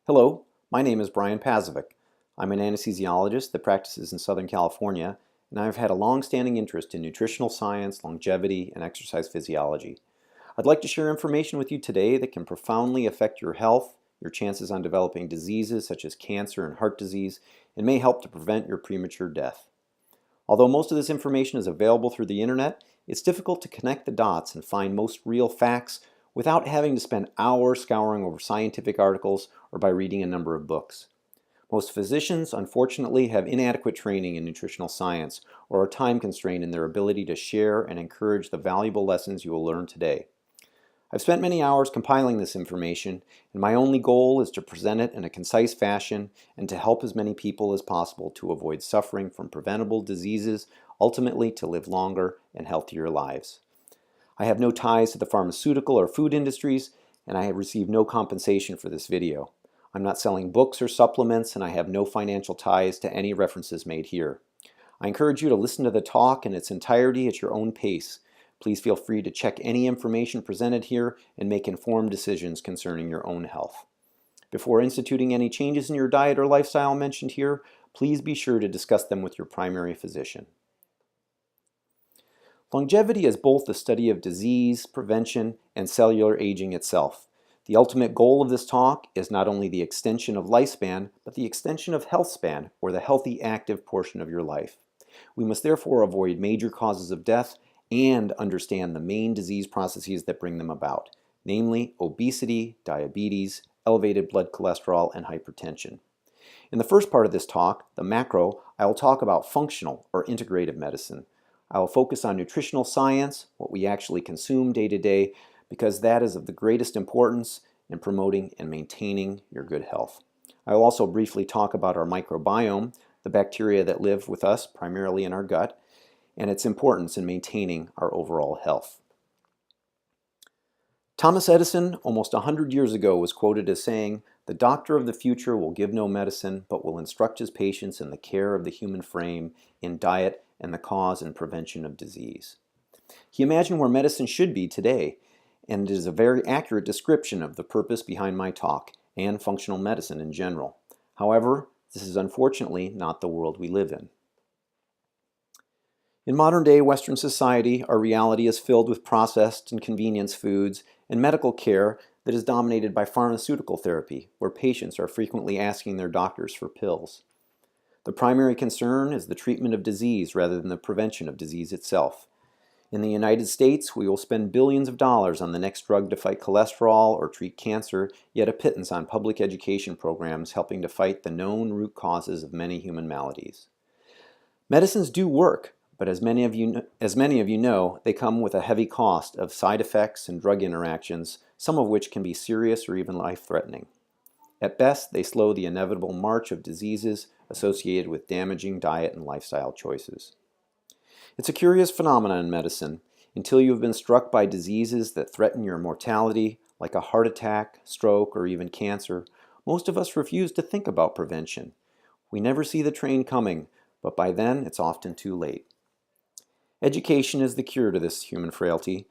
Hello, my name is Brian Pazovic. I'm an anesthesiologist that practices in Southern California, and I've had a long-standing interest in nutritional science, longevity, and exercise physiology. I'd like to share information with you today that can profoundly affect your health, your chances on developing diseases such as cancer and heart disease, and may help to prevent your premature death. Although most of this information is available through the internet, it's difficult to connect the dots and find most real facts without having to spend hours scouring over scientific articles or by reading a number of books. Most physicians, unfortunately, have inadequate training in nutritional science or are time constrained in their ability to share and encourage the valuable lessons you will learn today. I've spent many hours compiling this information, and my only goal is to present it in a concise fashion and to help as many people as possible to avoid suffering from preventable diseases, ultimately to live longer and healthier lives. I have no ties to the pharmaceutical or food industries, and I have received no compensation for this video. I'm not selling books or supplements, and I have no financial ties to any references made here. I encourage you to listen to the talk in its entirety at your own pace. Please feel free to check any information presented here and make informed decisions concerning your own health. Before instituting any changes in your diet or lifestyle mentioned here, please be sure to discuss them with your primary physician. Longevity is both the study of disease, prevention, and cellular aging itself. The ultimate goal of this talk is not only the extension of lifespan, but the extension of health span, or the healthy active portion of your life. We must therefore avoid major causes of death and understand the main disease processes that bring them about, namely obesity, diabetes, elevated blood cholesterol, and hypertension. In the first part of this talk, the macro, I will talk about functional or integrative medicine. I will focus on nutritional science, what we actually consume day to day, because that is of the greatest importance in promoting and maintaining your good health. I will also briefly talk about our microbiome, the bacteria that live with us primarily in our gut, and its importance in maintaining our overall health. Thomas Edison, almost 100 years ago, was quoted as saying, "The doctor of the future will give no medicine, but will instruct his patients in the care of the human frame, in diet, and the cause and prevention of disease." He imagined where medicine should be today, and it is a very accurate description of the purpose behind my talk and functional medicine in general. However, this is unfortunately not the world we live in. In modern-day Western society, our reality is filled with processed and convenience foods and medical care that is dominated by pharmaceutical therapy, where patients are frequently asking their doctors for pills. The primary concern is the treatment of disease rather than the prevention of disease itself. In the United States, we will spend billions of dollars on the next drug to fight cholesterol or treat cancer, yet a pittance on public education programs helping to fight the known root causes of many human maladies. Medicines do work, but as many of you know, they come with a heavy cost of side effects and drug interactions, some of which can be serious or even life-threatening. At best, they slow the inevitable march of diseases associated with damaging diet and lifestyle choices. It's a curious phenomenon in medicine. Until you have been struck by diseases that threaten your mortality, like a heart attack, stroke, or even cancer, most of us refuse to think about prevention. We never see the train coming, but by then it's often too late. Education is the cure to this human frailty.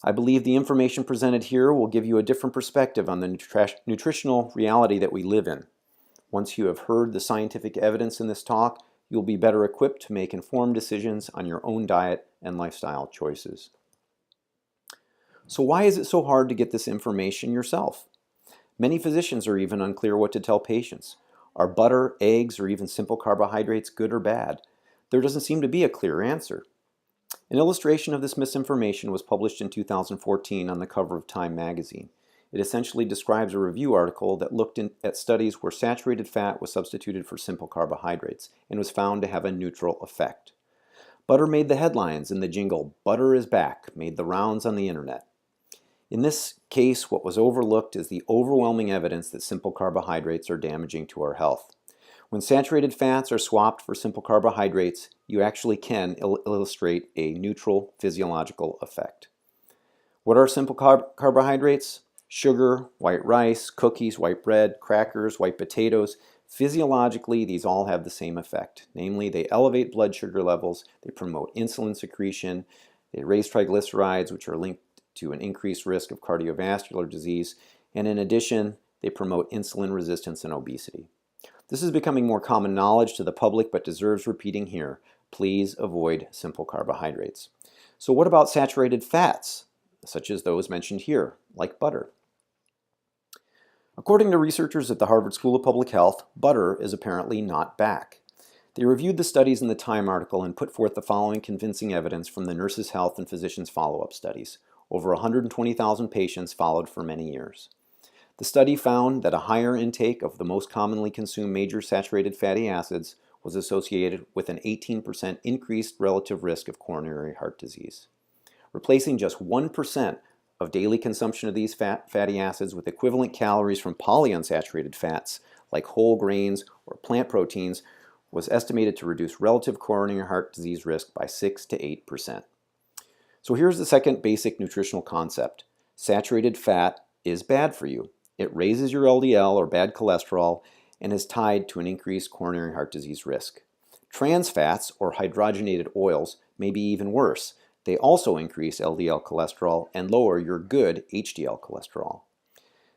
I believe the information presented here will give you a different perspective on the nutritional reality that we live in. Once you have heard the scientific evidence in this talk, you'll be better equipped to make informed decisions on your own diet and lifestyle choices. So why is it so hard to get this information yourself? Many physicians are even unclear what to tell patients. Are butter, eggs, or even simple carbohydrates good or bad? There doesn't seem to be a clear answer. An illustration of this misinformation was published in 2014 on the cover of Time magazine. It essentially describes a review article that looked at studies where saturated fat was substituted for simple carbohydrates and was found to have a neutral effect. Butter made the headlines, and the jingle, "Butter is back," made the rounds on the internet. In this case, what was overlooked is the overwhelming evidence that simple carbohydrates are damaging to our health. When saturated fats are swapped for simple carbohydrates, you actually can illustrate a neutral physiological effect. What are simple carbohydrates? Sugar, white rice, cookies, white bread, crackers, white potatoes. Physiologically, these all have the same effect. Namely, they elevate blood sugar levels, they promote insulin secretion, they raise triglycerides, which are linked to an increased risk of cardiovascular disease, and in addition, They promote insulin resistance and obesity. This is becoming more common knowledge to the public but deserves repeating here. Please avoid simple carbohydrates. So what about saturated fats, such as those mentioned here, like butter? According to researchers at the Harvard School of Public Health, butter is apparently not back. They reviewed the studies in the Time article and put forth the following convincing evidence from the Nurses' Health and Physicians' Follow-up studies. Over 120,000 patients followed for many years. The study found that a higher intake of the most commonly consumed major saturated fatty acids was associated with an 18% increased relative risk of coronary heart disease. Replacing just 1% of daily consumption of these fatty acids with equivalent calories from polyunsaturated fats like whole grains or plant proteins was estimated to reduce relative coronary heart disease risk by 6 to 8%. So here's the second basic nutritional concept. Saturated fat is bad for you. It raises your LDL or bad cholesterol and is tied to an increased coronary heart disease risk. Trans fats or hydrogenated oils may be even worse. They also increase LDL cholesterol and lower your good HDL cholesterol.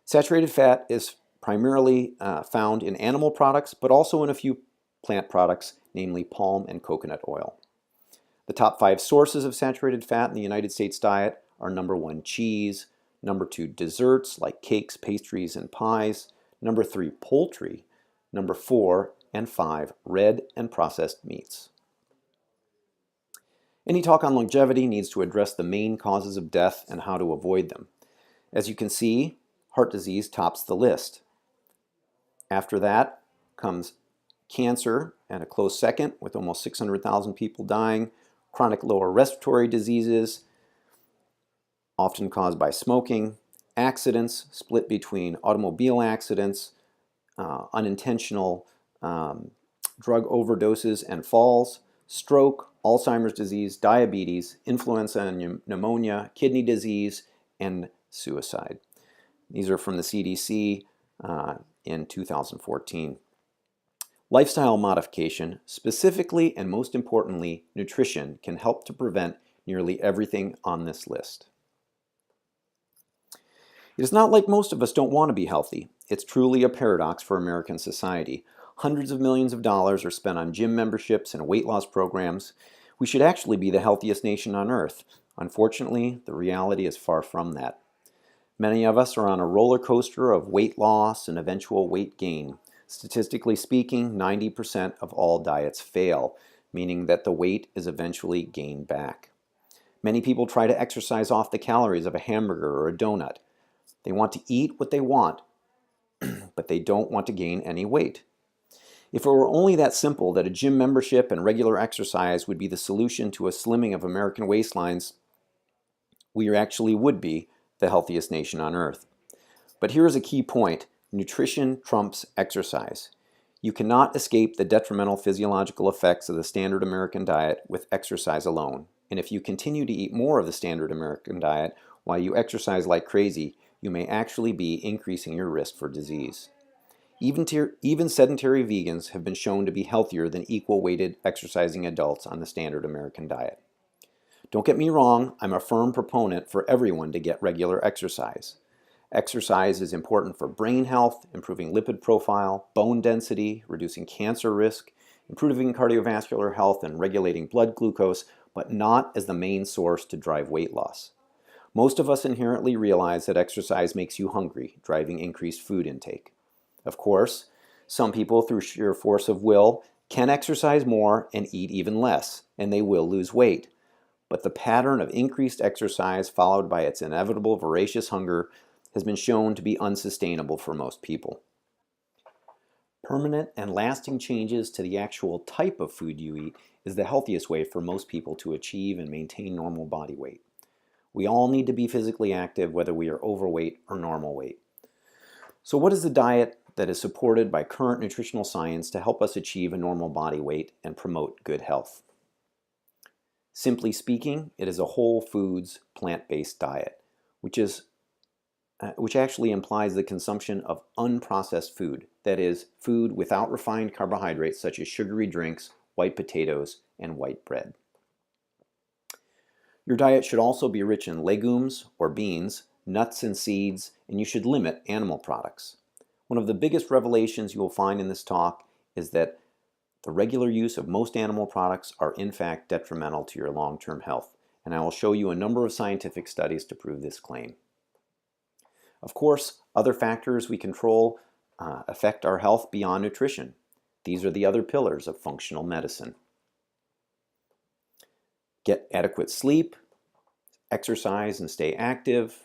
Saturated fat is primarily found in animal products, but also in a few plant products, namely palm and coconut oil. The top 5 sources of saturated fat in the United States diet are number 1, cheese, number 2, desserts like cakes, pastries, and pies, number 3, poultry, number 4 and 5, red and processed meats. Any talk on longevity needs to address the main causes of death and how to avoid them. As you can see, heart disease tops the list. After that comes cancer at a close second, with almost 600,000 people dying, chronic lower respiratory diseases, often caused by smoking, accidents split between automobile accidents, unintentional drug overdoses and falls, stroke, Alzheimer's disease, diabetes, influenza and pneumonia, kidney disease, and suicide. These are from the CDC in 2014. Lifestyle modification, specifically and most importantly, nutrition, can help to prevent nearly everything on this list. It is not like most of us don't want to be healthy. It's truly a paradox for American society. Hundreds of millions of dollars are spent on gym memberships and weight loss programs. We should actually be the healthiest nation on earth. Unfortunately, the reality is far from that. Many of us are on a roller coaster of weight loss and eventual weight gain. Statistically speaking, 90% of all diets fail, meaning that the weight is eventually gained back. Many people try to exercise off the calories of a hamburger or a donut. They want to eat what they want, but they don't want to gain any weight. If it were only that simple that a gym membership and regular exercise would be the solution to a slimming of American waistlines, we actually would be the healthiest nation on earth. But here is a key point. Nutrition trumps exercise. You cannot escape the detrimental physiological effects of the standard American diet with exercise alone. And if you continue to eat more of the standard American diet while you exercise like crazy, you may actually be increasing your risk for disease. Even sedentary vegans have been shown to be healthier than equal-weighted exercising adults on the standard American diet. Don't get me wrong, I'm a firm proponent for everyone to get regular exercise. Exercise is important for brain health, improving lipid profile, bone density, reducing cancer risk, improving cardiovascular health, and regulating blood glucose, but not as the main source to drive weight loss. Most of us inherently realize that exercise makes you hungry, driving increased food intake. Of course, some people, through sheer force of will, can exercise more and eat even less, and they will lose weight. But the pattern of increased exercise followed by its inevitable voracious hunger has been shown to be unsustainable for most people. Permanent and lasting changes to the actual type of food you eat is the healthiest way for most people to achieve and maintain normal body weight. We all need to be physically active whether we are overweight or normal weight. So what is the diet that is supported by current nutritional science to help us achieve a normal body weight and promote good health? Simply speaking, it is a whole foods, plant-based diet, which actually implies the consumption of unprocessed food, that is, food without refined carbohydrates such as sugary drinks, white potatoes, and white bread. Your diet should also be rich in legumes or beans, nuts and seeds, and you should limit animal products. One of the biggest revelations you will find in this talk is that the regular use of most animal products are in fact detrimental to your long-term health, and I will show you a number of scientific studies to prove this claim. Of course, other factors we control affect our health beyond nutrition. These are the other pillars of functional medicine. Get adequate sleep, exercise and stay active,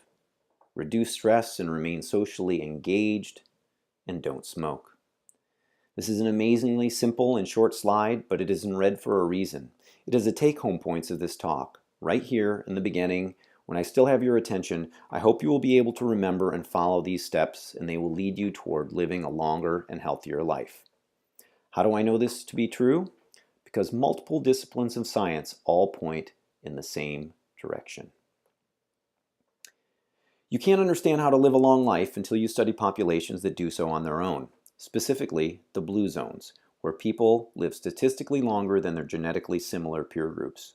reduce stress and remain socially engaged, and don't smoke. This is an amazingly simple and short slide, but it is in red for a reason. It is the take-home points of this talk. Right here in the beginning, when I still have your attention, I hope you will be able to remember and follow these steps, and they will lead you toward living a longer and healthier life. How do I know this to be true? Because multiple disciplines of science all point in the same direction. You can't understand how to live a long life until you study populations that do so on their own, specifically the blue zones, where people live statistically longer than their genetically similar peer groups.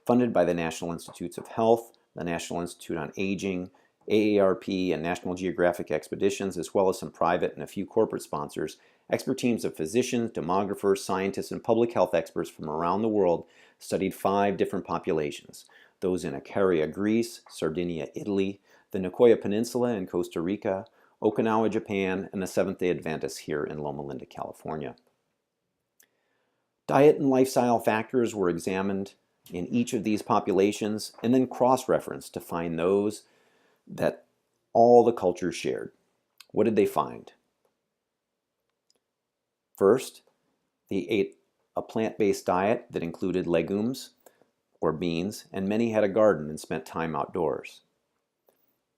Funded by the National Institutes of Health, the National Institute on Aging, AARP, and National Geographic Expeditions, as well as some private and a few corporate sponsors, expert teams of physicians, demographers, scientists, and public health experts from around the world studied 5 different populations: those in Icaria, Greece; Sardinia, Italy; the Nicoya Peninsula in Costa Rica; Okinawa, Japan; and the Seventh-day Adventists here in Loma Linda, California. Diet and lifestyle factors were examined in each of these populations and then cross-referenced to find those that all the cultures shared. What did they find? First, they ate a plant-based diet that included legumes or beans, and many had a garden and spent time outdoors.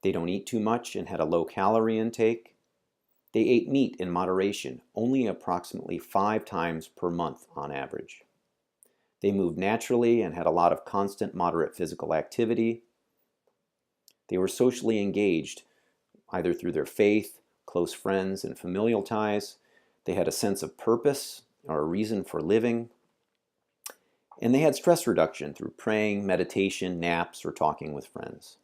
They don't eat too much and had a low-calorie intake. They ate meat in moderation, only approximately 5 times per month on average. They moved naturally and had a lot of constant, moderate physical activity. They were socially engaged, either through their faith, close friends, and familial ties. They had a sense of purpose or a reason for living. And they had stress reduction through praying, meditation, naps, or talking with friends.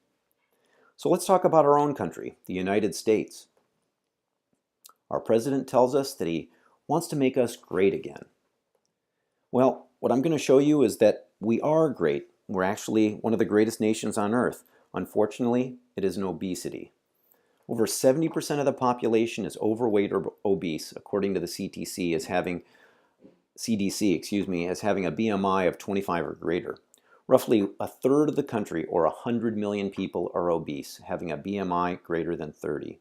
So let's talk about our own country, the United States. Our president tells us that he wants to make us great again. Well, what I'm going to show you is that we are great. We're actually one of the greatest nations on earth. Unfortunately, it is in obesity. Over 70% of the population is overweight or obese, according to the CDC, as having a BMI of 25 or greater. Roughly a third of the country, or 100 million people, are obese, having a BMI greater than 30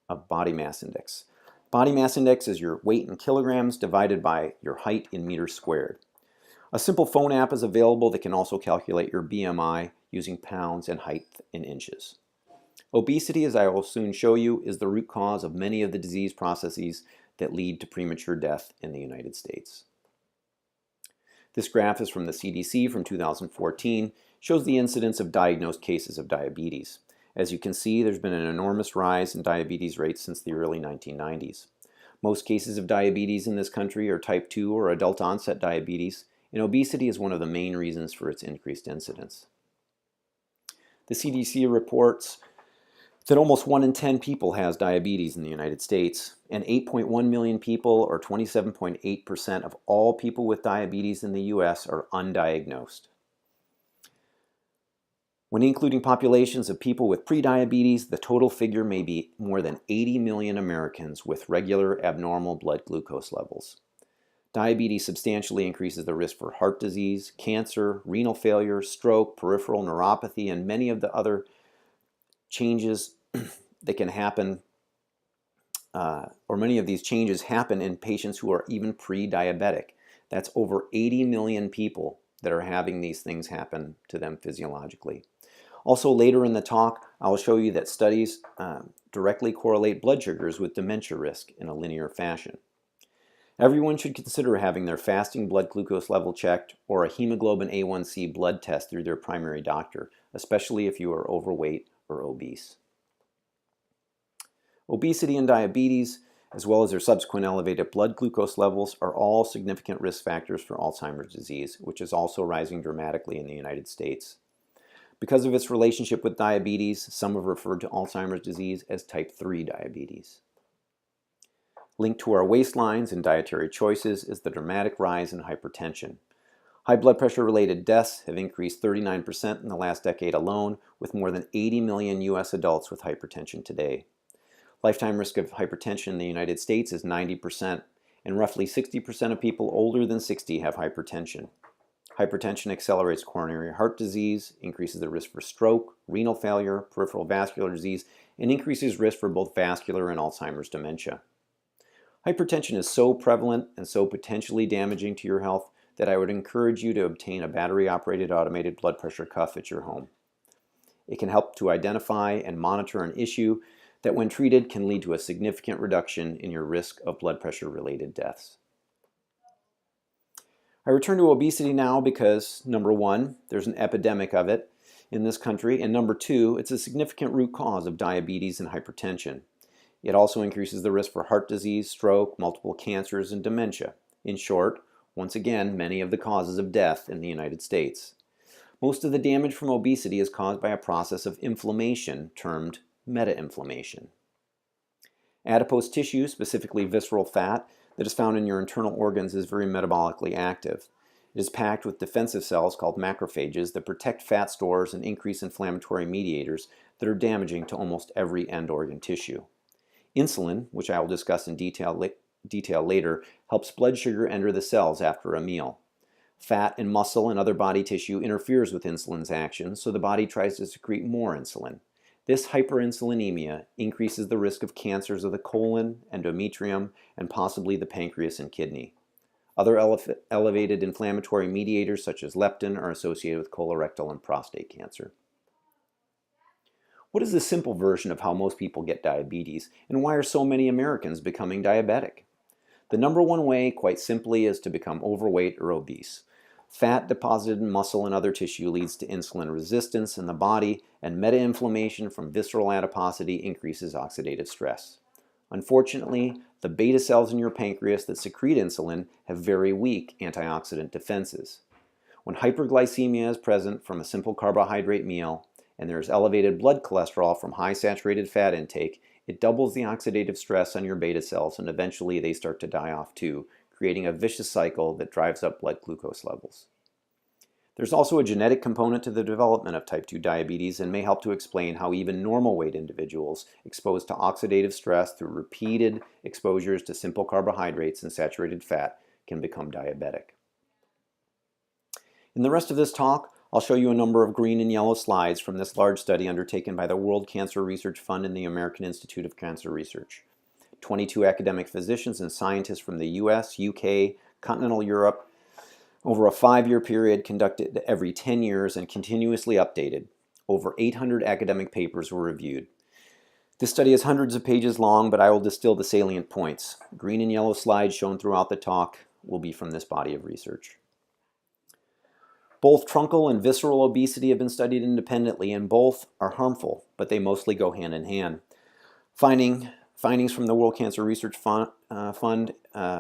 of body mass index. Body mass index is your weight in kilograms divided by your height in meters squared. A simple phone app is available that can also calculate your BMI using pounds and height in inches. Obesity, as I will soon show you, is the root cause of many of the disease processes that lead to premature death in the United States. This graph is from the CDC from 2014, shows the incidence of diagnosed cases of diabetes. As you can see, there's been an enormous rise in diabetes rates since the early 1990s. Most cases of diabetes in this country are type 2 or adult onset diabetes, and obesity is one of the main reasons for its increased incidence. The CDC reports that almost 1 in 10 people has diabetes in the United States, and 8.1 million people, or 27.8% of all people with diabetes in the US, are undiagnosed. When including populations of people with prediabetes, the total figure may be more than 80 million Americans with regular abnormal blood glucose levels. Diabetes substantially increases the risk for heart disease, cancer, renal failure, stroke, peripheral neuropathy, and many of the other changes that can happen, or many of these changes happen in patients who are even pre-diabetic. That's over 80 million people that are having these things happen to them physiologically. Also, later in the talk, I will show you that studies directly correlate blood sugars with dementia risk in a linear fashion. Everyone should consider having their fasting blood glucose level checked or a hemoglobin A1C blood test through their primary doctor, especially if you are overweight or obese. Obesity and diabetes, as well as their subsequent elevated blood glucose levels, are all significant risk factors for Alzheimer's disease, which is also rising dramatically in the United States. Because of its relationship with diabetes, some have referred to Alzheimer's disease as type 3 diabetes. Linked to our waistlines and dietary choices is the dramatic rise in hypertension. High blood pressure-related deaths have increased 39% in the last decade alone, with more than 80 million U.S. adults with hypertension today. Lifetime risk of hypertension in the United States is 90%, and roughly 60% of people older than 60 have hypertension. Hypertension accelerates coronary heart disease, increases the risk for stroke, renal failure, peripheral vascular disease, and increases risk for both vascular and Alzheimer's dementia. Hypertension is so prevalent and so potentially damaging to your health that I would encourage you to obtain a battery-operated automated blood pressure cuff at your home. It can help to identify and monitor an issue that, when treated, can lead to a significant reduction in your risk of blood pressure-related deaths. I return to obesity now because, number one, there's an epidemic of it in this country, and number two, it's a significant root cause of diabetes and hypertension. It also increases the risk for heart disease, stroke, multiple cancers, and dementia. In short, once again, many of the causes of death in the United States. Most of the damage from obesity is caused by a process of inflammation termed meta-inflammation. Adipose tissue, specifically visceral fat, that is found in your internal organs is very metabolically active. It is packed with defensive cells called macrophages that protect fat stores and increase inflammatory mediators that are damaging to almost every end organ tissue. Insulin, which I will discuss in detail later, helps blood sugar enter the cells after a meal. Fat and muscle and other body tissue interferes with insulin's action, so the body tries to secrete more insulin. This hyperinsulinemia increases the risk of cancers of the colon, endometrium, and possibly the pancreas and kidney. Other elevated inflammatory mediators such as leptin are associated with colorectal and prostate cancer. What is the simple version of how most people get diabetes, and why are so many Americans becoming diabetic? The number one way, quite simply, is to become overweight or obese. Fat deposited in muscle and other tissue leads to insulin resistance in the body, and meta-inflammation from visceral adiposity increases oxidative stress. Unfortunately, the beta cells in your pancreas that secrete insulin have very weak antioxidant defenses. When hyperglycemia is present from a simple carbohydrate meal, and there is elevated blood cholesterol from high saturated fat intake, it doubles the oxidative stress on your beta cells, and eventually they start to die off too, creating a vicious cycle that drives up blood glucose levels. There's also a genetic component to the development of type 2 diabetes and may help to explain how even normal weight individuals exposed to oxidative stress through repeated exposures to simple carbohydrates and saturated fat can become diabetic. In the rest of this talk, I'll show you a number of green and yellow slides from this large study undertaken by the World Cancer Research Fund and the American Institute of Cancer Research. 22 academic physicians and scientists from the US, UK, continental Europe, over a 5-year period conducted every 10 years and continuously updated. Over 800 academic papers were reviewed. This study is hundreds of pages long, but I will distill the salient points. Green and yellow slides shown throughout the talk will be from this body of research. Both truncal and visceral obesity have been studied independently, and both are harmful, but they mostly go hand in hand. Findings from the World Cancer Research Fund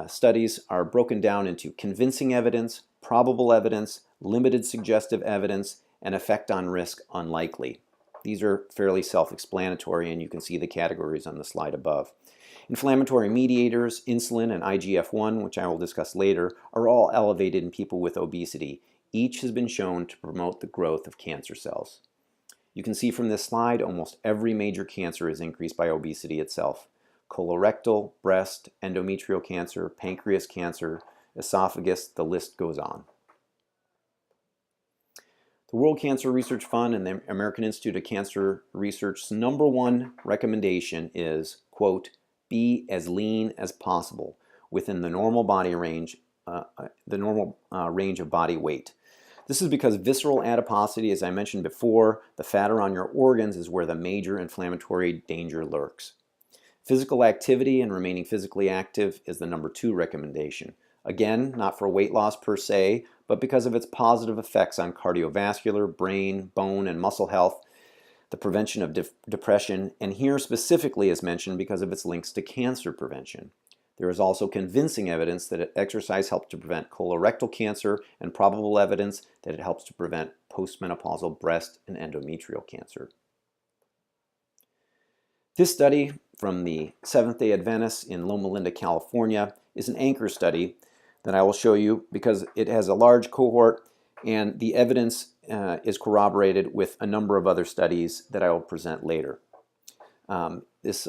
studies are broken down into convincing evidence, probable evidence, limited suggestive evidence, and effect on risk unlikely. These are fairly self-explanatory, and you can see the categories on the slide above. Inflammatory mediators, insulin and IGF-1, which I will discuss later, are all elevated in people with obesity. Each has been shown to promote the growth of cancer cells. You can see from this slide almost every major cancer is increased by obesity itself. Colorectal, breast, endometrial cancer, pancreas cancer, esophagus, the list goes on. The World Cancer Research Fund and the American Institute of Cancer Research's number one recommendation is, quote, be as lean as possible within the normal body range, range of body weight. This is because visceral adiposity, as I mentioned before, the fat around your organs is where the major inflammatory danger lurks. Physical activity and remaining physically active is the number 2 recommendation. Again, not for weight loss per se, but because of its positive effects on cardiovascular, brain, bone, and muscle health, the prevention of depression, and here specifically is mentioned because of its links to cancer prevention. There is also convincing evidence that exercise helps to prevent colorectal cancer and probable evidence that it helps to prevent postmenopausal breast and endometrial cancer. This study from the Seventh-day Adventists in Loma Linda, California, is an anchor study that I will show you because it has a large cohort and the evidence is corroborated with a number of other studies that I will present later. This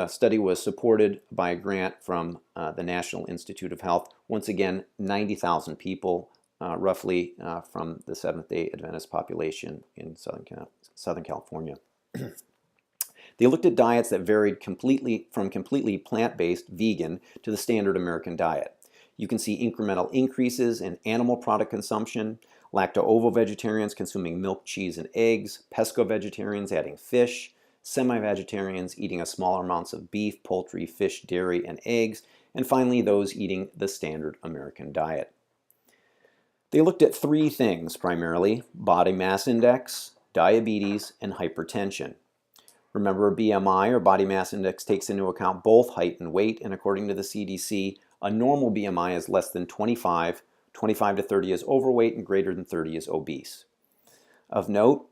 study was supported by a grant from the National Institute of Health. Once again, 90,000 people, roughly, from the Seventh-day Adventist population in Southern California. They looked at diets that varied from completely plant-based, vegan, to the standard American diet. You can see incremental increases in animal product consumption, lacto-ovo-vegetarians consuming milk, cheese, and eggs, pesco-vegetarians adding fish, semi-vegetarians eating a smaller amounts of beef, poultry, fish, dairy, and eggs, and finally those eating the standard American diet. They looked at three things primarily: body mass index, diabetes, and hypertension. Remember, BMI, or body mass index, takes into account both height and weight, and according to the CDC, a normal BMI is less than 25, 25 to 30 is overweight, and greater than 30 is obese. Of note,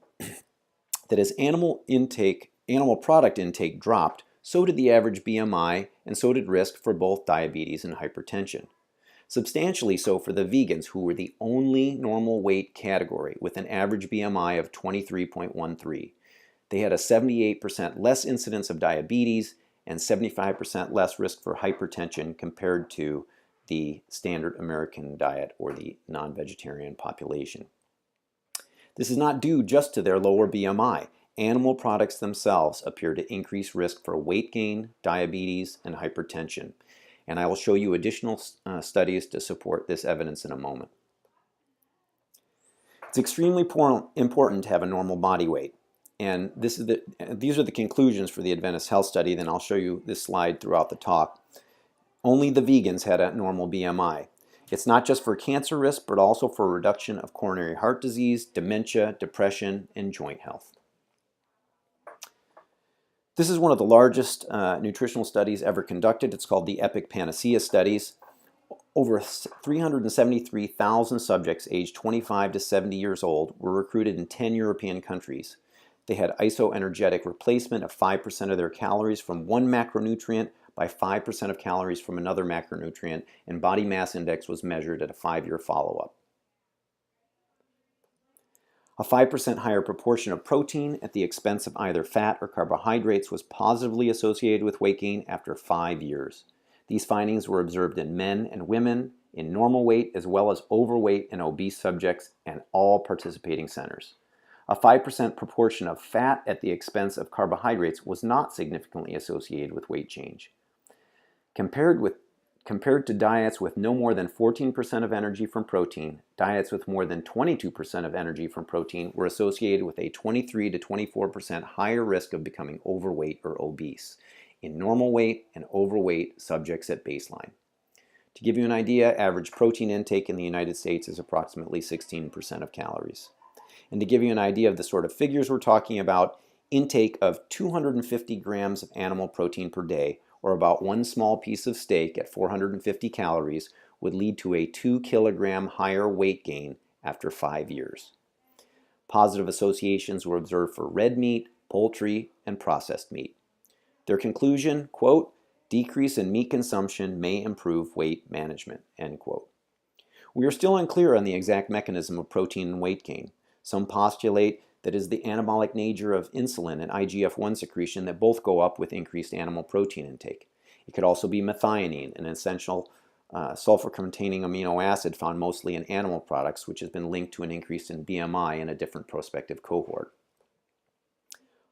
that as animal product intake dropped, so did the average BMI, and so did risk for both diabetes and hypertension. Substantially so for the vegans, who were the only normal weight category with an average BMI of 23.13. They had a 78% less incidence of diabetes and 75% less risk for hypertension compared to the standard American diet or the non-vegetarian population. This is not due just to their lower BMI. Animal products themselves appear to increase risk for weight gain, diabetes, and hypertension. And I will show you additional studies to support this evidence in a moment. It's extremely important to have a normal body weight. And these are the conclusions for the Adventist Health Study. Then I'll show you this slide throughout the talk. Only the vegans had a normal BMI. It's not just for cancer risk, but also for reduction of coronary heart disease, dementia, depression, and joint health. This is one of the largest nutritional studies ever conducted. It's called the Epic Panacea Studies. Over 373,000 subjects aged 25 to 70 years old were recruited in 10 European countries. They had isoenergetic replacement of 5% of their calories from one macronutrient by 5% of calories from another macronutrient, and body mass index was measured at a 5-year follow-up. A 5% higher proportion of protein at the expense of either fat or carbohydrates was positively associated with weight gain after 5 years. These findings were observed in men and women, in normal weight as well as overweight and obese subjects, and all participating centers. A 5% proportion of fat at the expense of carbohydrates was not significantly associated with weight change. Compared to diets with no more than 14% of energy from protein, diets with more than 22% of energy from protein were associated with a 23 to 24% higher risk of becoming overweight or obese in normal weight and overweight subjects at baseline. To give you an idea, average protein intake in the United States is approximately 16% of calories. And to give you an idea of the sort of figures we're talking about, intake of 250 grams of animal protein per day, or about one small piece of steak at 450 calories, would lead to a 2 kilogram higher weight gain after 5 years. Positive associations were observed for red meat, poultry, and processed meat. Their conclusion, quote, "Decrease in meat consumption may improve weight management," end quote. We are still unclear on the exact mechanism of protein and weight gain. Some postulate that it is the anabolic nature of insulin and IGF-1 secretion that both go up with increased animal protein intake. It could also be methionine, an essential sulfur-containing amino acid found mostly in animal products, which has been linked to an increase in BMI in a different prospective cohort.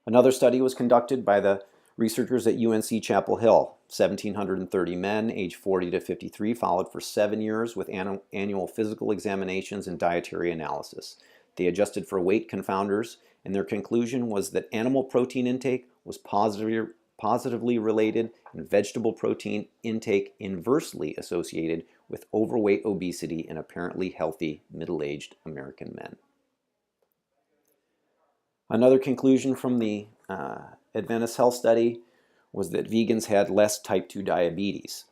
Another study was conducted by the researchers at UNC Chapel Hill. 1,730 men aged 40 to 53 followed for 7 years with annual physical examinations and dietary analysis. They adjusted for weight confounders, and their conclusion was that animal protein intake was positively related and vegetable protein intake inversely associated with overweight obesity in apparently healthy middle-aged American men. Another conclusion from the Adventist Health Study was that vegans had less type 2 diabetes.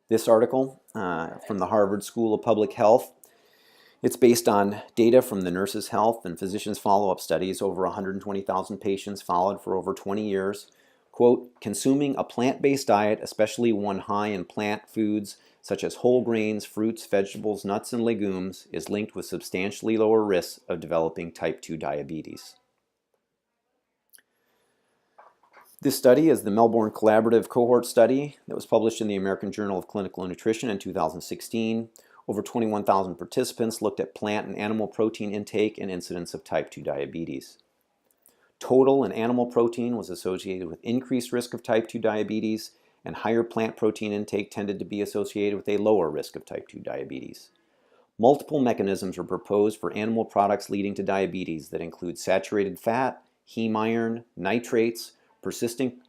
This article from the Harvard School of Public Health It's based on data from the Nurses' Health and Physicians' Follow-Up Studies. Over 120,000 patients followed for over 20 years. Quote, consuming a plant-based diet, especially one high in plant foods such as whole grains, fruits, vegetables, nuts, and legumes, is linked with substantially lower risks of developing type 2 diabetes. This study is the Melbourne Collaborative Cohort Study that was published in the American Journal of Clinical Nutrition in 2016. Over 21,000 participants looked at plant and animal protein intake and incidence of type 2 diabetes. Total and animal protein was associated with increased risk of type 2 diabetes, and higher plant protein intake tended to be associated with a lower risk of type 2 diabetes. Multiple mechanisms were proposed for animal products leading to diabetes that include saturated fat, heme iron, nitrates, persistent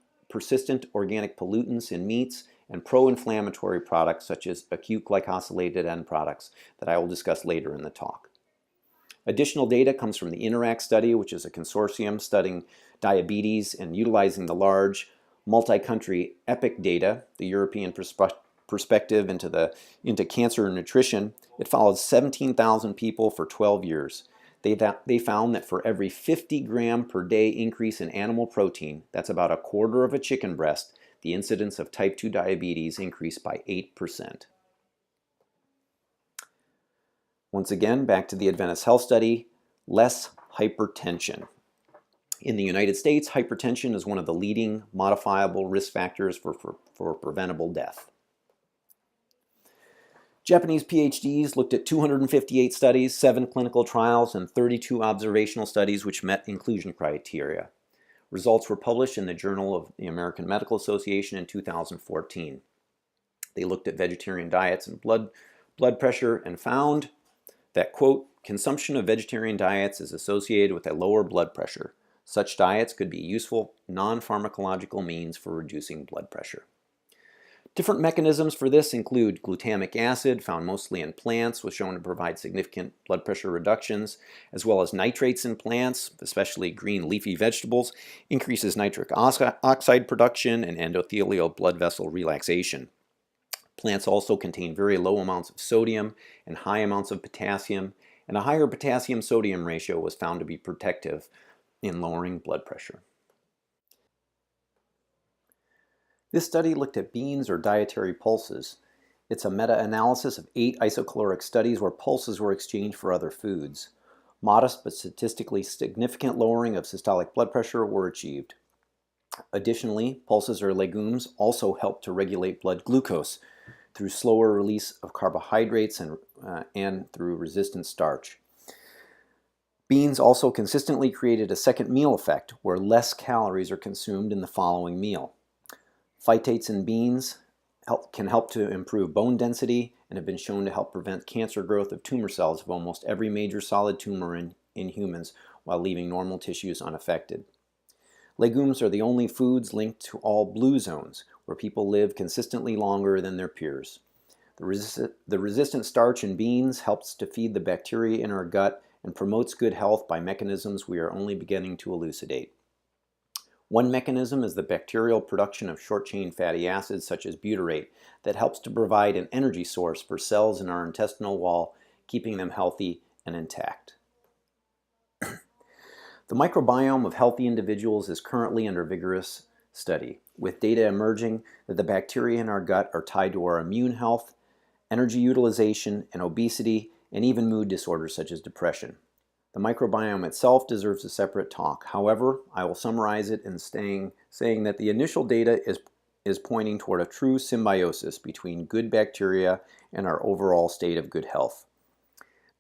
organic pollutants in meats, and pro-inflammatory products such as acute glycosylated end products that I will discuss later in the talk. Additional data comes from the INTERACT study, which is a consortium studying diabetes and utilizing the large multi-country EPIC data, the European perspective into cancer and nutrition. It followed 17,000 people for 12 years. They found that for every 50 gram per day increase in animal protein, that's about a quarter of a chicken breast, the incidence of type 2 diabetes increased by 8%. Once again, back to the Adventist Health Study, less hypertension. In the United States, hypertension is one of the leading modifiable risk factors for preventable death. Japanese PhDs looked at 258 studies, 7 clinical trials, and 32 observational studies which met inclusion criteria. Results were published in the Journal of the American Medical Association in 2014. They looked at vegetarian diets and blood pressure and found that, quote, consumption of vegetarian diets is associated with a lower blood pressure. Such diets could be useful non-pharmacological means for reducing blood pressure. Different mechanisms for this include glutamic acid, found mostly in plants, was shown to provide significant blood pressure reductions, as well as nitrates in plants, especially green leafy vegetables, increases nitric oxide production and endothelial blood vessel relaxation. Plants also contain very low amounts of sodium and high amounts of potassium, and a higher potassium-sodium ratio was found to be protective in lowering blood pressure. This study looked at beans or dietary pulses. It's a meta-analysis of 8 isocaloric studies where pulses were exchanged for other foods. Modest but statistically significant lowering of systolic blood pressure were achieved. Additionally, pulses or legumes also help to regulate blood glucose through slower release of carbohydrates and through resistant starch. Beans also consistently created a second meal effect where less calories are consumed in the following meal. Phytates in beans can help to improve bone density and have been shown to help prevent cancer growth of tumor cells of almost every major solid tumor in humans while leaving normal tissues unaffected. Legumes are the only foods linked to all blue zones, where people live consistently longer than their peers. The resistant starch in beans helps to feed the bacteria in our gut and promotes good health by mechanisms we are only beginning to elucidate. One mechanism is the bacterial production of short-chain fatty acids such as butyrate that helps to provide an energy source for cells in our intestinal wall, keeping them healthy and intact. The microbiome of healthy individuals is currently under vigorous study, with data emerging that the bacteria in our gut are tied to our immune health, energy utilization, and obesity, and even mood disorders such as depression. The microbiome itself deserves a separate talk. However, I will summarize it in saying that the initial data is pointing toward a true symbiosis between good bacteria and our overall state of good health.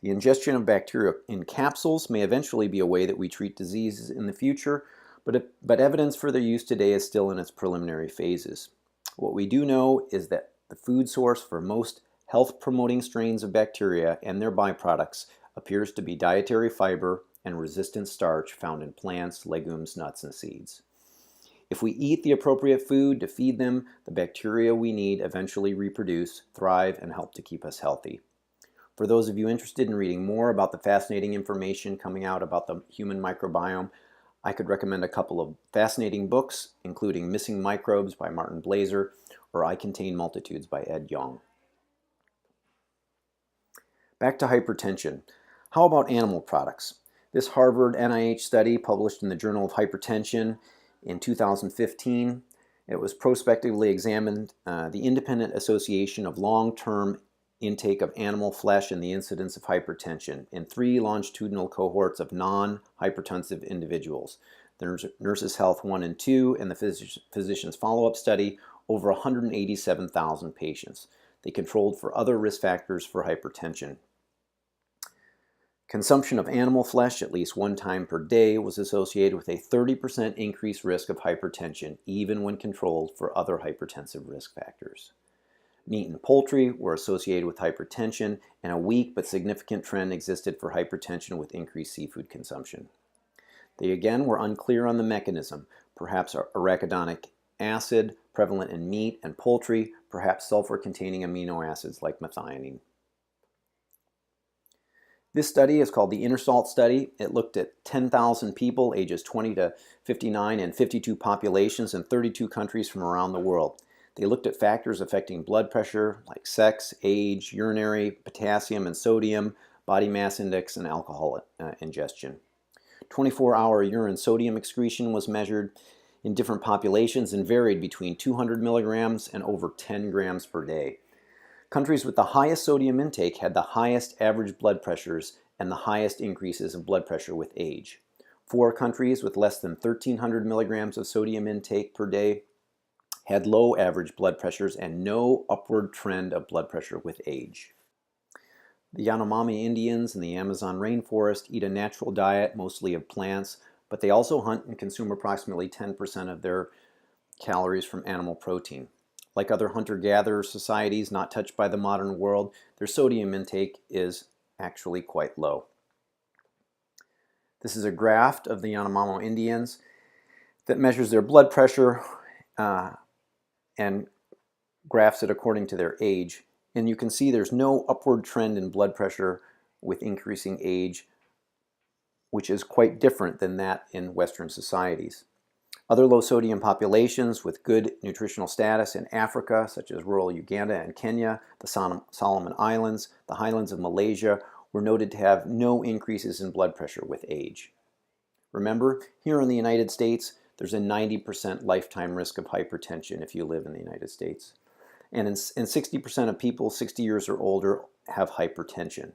The ingestion of bacteria in capsules may eventually be a way that we treat diseases in the future, but evidence for their use today is still in its preliminary phases. What we do know is that the food source for most health-promoting strains of bacteria and their byproducts appears to be dietary fiber and resistant starch found in plants, legumes, nuts, and seeds. If we eat the appropriate food to feed them, the bacteria we need eventually reproduce, thrive, and help to keep us healthy. For those of you interested in reading more about the fascinating information coming out about the human microbiome, I could recommend a couple of fascinating books, including Missing Microbes by Martin Blaser or I Contain Multitudes by Ed Yong. Back to hypertension. How about animal products? This Harvard NIH study published in the Journal of Hypertension in 2015, it was prospectively examined the independent association of long-term intake of animal flesh and the incidence of hypertension in 3 longitudinal cohorts of non-hypertensive individuals. The Nurses Health 1 and 2 and the Physicians Follow-Up Study, over 187,000 patients. They controlled for other risk factors for hypertension. Consumption of animal flesh at least 1 time per day was associated with a 30% increased risk of hypertension, even when controlled for other hypertensive risk factors. Meat and poultry were associated with hypertension, and a weak but significant trend existed for hypertension with increased seafood consumption. They again were unclear on the mechanism, perhaps arachidonic acid prevalent in meat and poultry, perhaps sulfur-containing amino acids like methionine. This study is called the InterSalt study. It looked at 10,000 people ages 20 to 59 in 52 populations in 32 countries from around the world. They looked at factors affecting blood pressure like sex, age, urinary, potassium and sodium, body mass index, and alcohol ingestion. 24-hour urine sodium excretion was measured in different populations and varied between 200 milligrams and over 10 grams per day. Countries with the highest sodium intake had the highest average blood pressures and the highest increases in blood pressure with age. 4 countries with less than 1,300 milligrams of sodium intake per day had low average blood pressures and no upward trend of blood pressure with age. The Yanomami Indians in the Amazon rainforest eat a natural diet, mostly of plants, but they also hunt and consume approximately 10% of their calories from animal protein. Like other hunter-gatherer societies not touched by the modern world, their sodium intake is actually quite low. This is a graph of the Yanomami Indians that measures their blood pressure and graphs it according to their age. And you can see there's no upward trend in blood pressure with increasing age, which is quite different than that in Western societies. Other low-sodium populations with good nutritional status in Africa, such as rural Uganda and Kenya, the Solomon Islands, the highlands of Malaysia, were noted to have no increases in blood pressure with age. Remember, here in the United States, there's a 90% lifetime risk of hypertension if you live in the United States. And 60% of people 60 years or older have hypertension.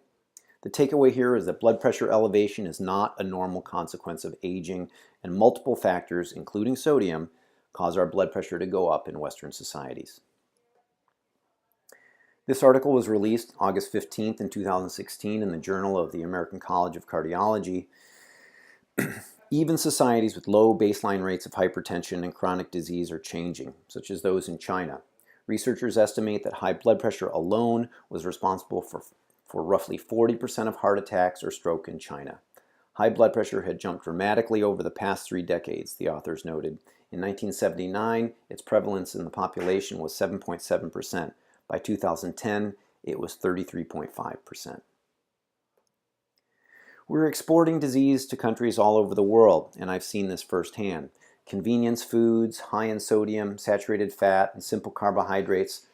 The takeaway here is that blood pressure elevation is not a normal consequence of aging, and multiple factors, including sodium, cause our blood pressure to go up in Western societies. This article was released August 15th in 2016 in the Journal of the American College of Cardiology. Even societies with low baseline rates of hypertension and chronic disease are changing, such as those in China. Researchers estimate that high blood pressure alone was responsible for roughly 40% of heart attacks or stroke in China. High blood pressure had jumped dramatically over the past 3 decades, the authors noted. In 1979, its prevalence in the population was 7.7%. By 2010, it was 33.5%. We're exporting disease to countries all over the world, and I've seen this firsthand. Convenience foods, high in sodium, saturated fat, and simple carbohydrates.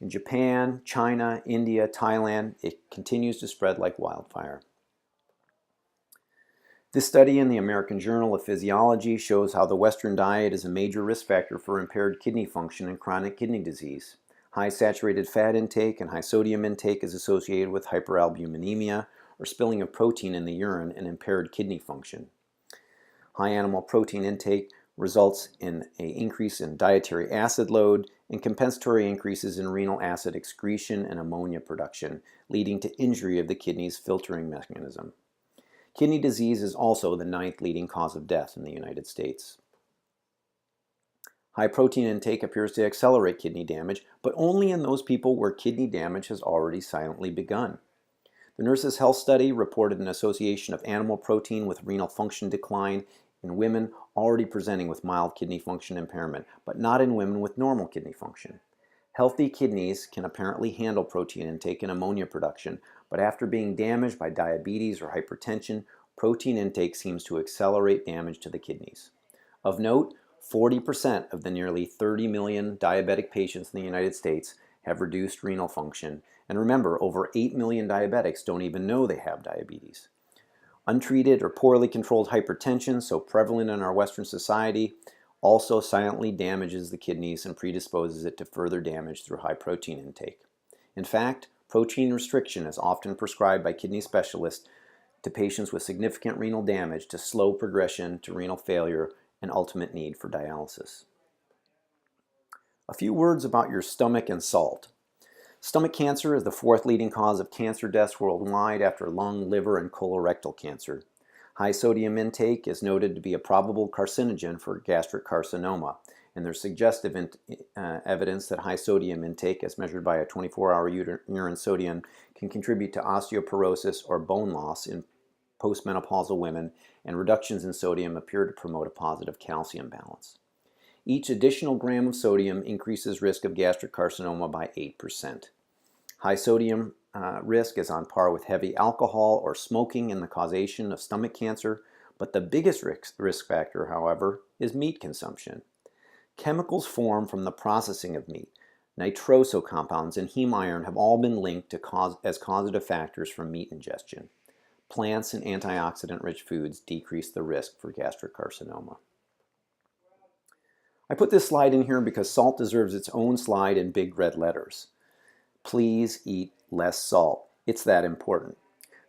In Japan, China, India, Thailand, it continues to spread like wildfire. This study in the American Journal of Physiology shows how the Western diet is a major risk factor for impaired kidney function and chronic kidney disease. High saturated fat intake and high sodium intake is associated with hyperalbuminemia, or spilling of protein in the urine, and impaired kidney function. High animal protein intake results in an increase in dietary acid load and compensatory increases in renal acid excretion and ammonia production, leading to injury of the kidney's filtering mechanism. Kidney disease is also the 9th leading cause of death in the United States. High protein intake appears to accelerate kidney damage, but only in those people where kidney damage has already silently begun. The Nurses Health Study reported an association of animal protein with renal function decline in women already presenting with mild kidney function impairment, but not in women with normal kidney function. Healthy kidneys can apparently handle protein intake and ammonia production, but after being damaged by diabetes or hypertension, protein intake seems to accelerate damage to the kidneys. Of note, 40% of the nearly 30 million diabetic patients in the United States have reduced renal function. And remember, over 8 million diabetics don't even know they have diabetes. Untreated or poorly controlled hypertension, so prevalent in our Western society, also silently damages the kidneys and predisposes it to further damage through high protein intake. In fact, protein restriction is often prescribed by kidney specialists to patients with significant renal damage to slow progression to renal failure and ultimate need for dialysis. A few words about your stomach and salt. Stomach cancer is the fourth leading cause of cancer deaths worldwide after lung, liver, and colorectal cancer. High sodium intake is noted to be a probable carcinogen for gastric carcinoma, and there's suggestive evidence that high sodium intake, as measured by a 24-hour urine sodium, can contribute to osteoporosis or bone loss in postmenopausal women, and reductions in sodium appear to promote a positive calcium balance. Each additional gram of sodium increases risk of gastric carcinoma by 8%. High sodium risk is on par with heavy alcohol or smoking in the causation of stomach cancer, but the biggest risk factor, however, is meat consumption. Chemicals formed from the processing of meat, nitroso compounds, and heme iron have all been linked to as causative factors from meat ingestion. Plants and antioxidant-rich foods decrease the risk for gastric carcinoma. I put this slide in here because salt deserves its own slide in big red letters. Please eat less salt. It's that important.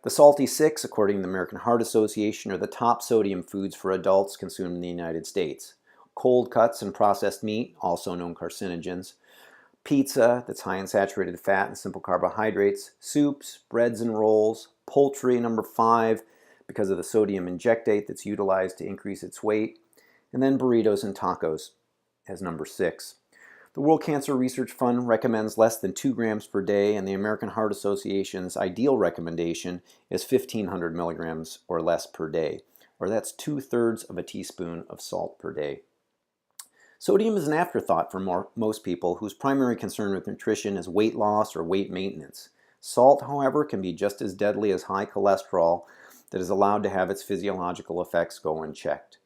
The salty six, according to the American Heart Association, are the top sodium foods for adults consumed in the United States. Cold cuts and processed meat, also known carcinogens. Pizza, that's high in saturated fat and simple carbohydrates. Soups, breads and rolls. Poultry, number 5, because of the sodium injectate that's utilized to increase its weight. And then burritos and tacos as number 6. The World Cancer Research Fund recommends less than 2 grams per day, and the American Heart Association's ideal recommendation is 1,500 milligrams or less per day, or that's 2/3 of a teaspoon of salt per day. Sodium is an afterthought for most people whose primary concern with nutrition is weight loss or weight maintenance. Salt, however, can be just as deadly as high cholesterol that is allowed to have its physiological effects go unchecked.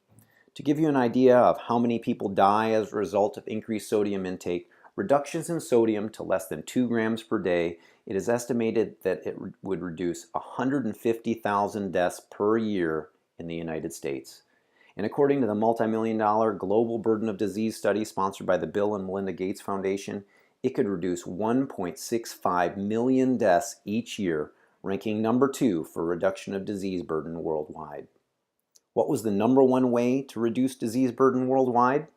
To give you an idea of how many people die as a result of increased sodium intake, reductions in sodium to less than 2 grams per day, it is estimated that it would reduce 150,000 deaths per year in the United States. And according to the multi-million-dollar Global Burden of Disease study sponsored by the Bill and Melinda Gates Foundation, it could reduce 1.65 million deaths each year, ranking number 2 for reduction of disease burden worldwide. What was the number 1 way to reduce disease burden worldwide?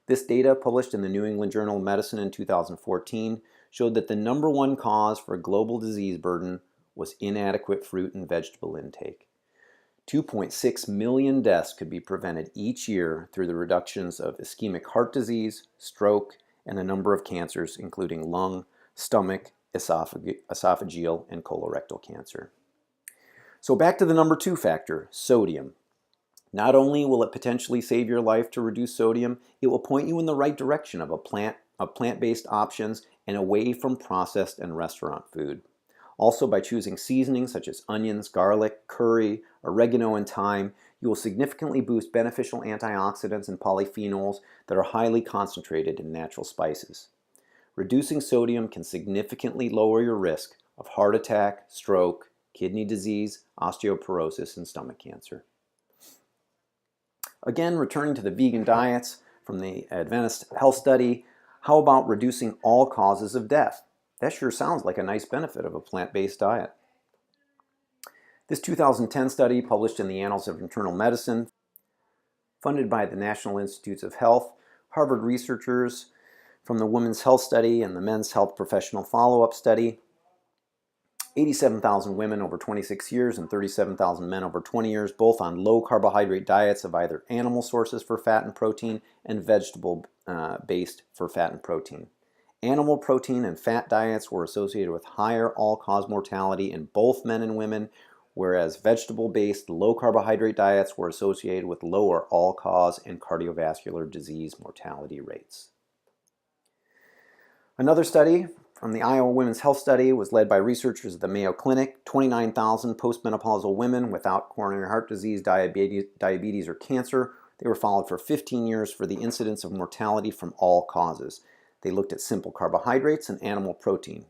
This data, published in the New England Journal of Medicine in 2014, showed that the number 1 cause for global disease burden was inadequate fruit and vegetable intake. 2.6 million deaths could be prevented each year through the reductions of ischemic heart disease, stroke, and a number of cancers, including lung, stomach, esophageal, and colorectal cancer. So back to the number 2 factor, sodium. Not only will it potentially save your life to reduce sodium, it will point you in the right direction of plant-based options and away from processed and restaurant food. Also, by choosing seasonings such as onions, garlic, curry, oregano, and thyme, you will significantly boost beneficial antioxidants and polyphenols that are highly concentrated in natural spices. Reducing sodium can significantly lower your risk of heart attack, stroke, kidney disease, osteoporosis, and stomach cancer. Again, returning to the vegan diets from the Adventist Health Study, how about reducing all causes of death? That sure sounds like a nice benefit of a plant-based diet. This 2010 study, published in the Annals of Internal Medicine, funded by the National Institutes of Health, Harvard researchers from the Women's Health Study and the Men's Health Professional Follow-Up Study, 87,000 women over 26 years and 37,000 men over 20 years, both on low carbohydrate diets of either animal sources for fat and protein and vegetable-based for fat and protein. Animal protein and fat diets were associated with higher all-cause mortality in both men and women, whereas vegetable-based low-carbohydrate diets were associated with lower all-cause and cardiovascular disease mortality rates. Another study from the Iowa Women's Health Study was led by researchers at the Mayo Clinic. 29,000 postmenopausal women without coronary heart disease, diabetes, or cancer. They were followed for 15 years for the incidence of mortality from all causes. They looked at simple carbohydrates and animal protein.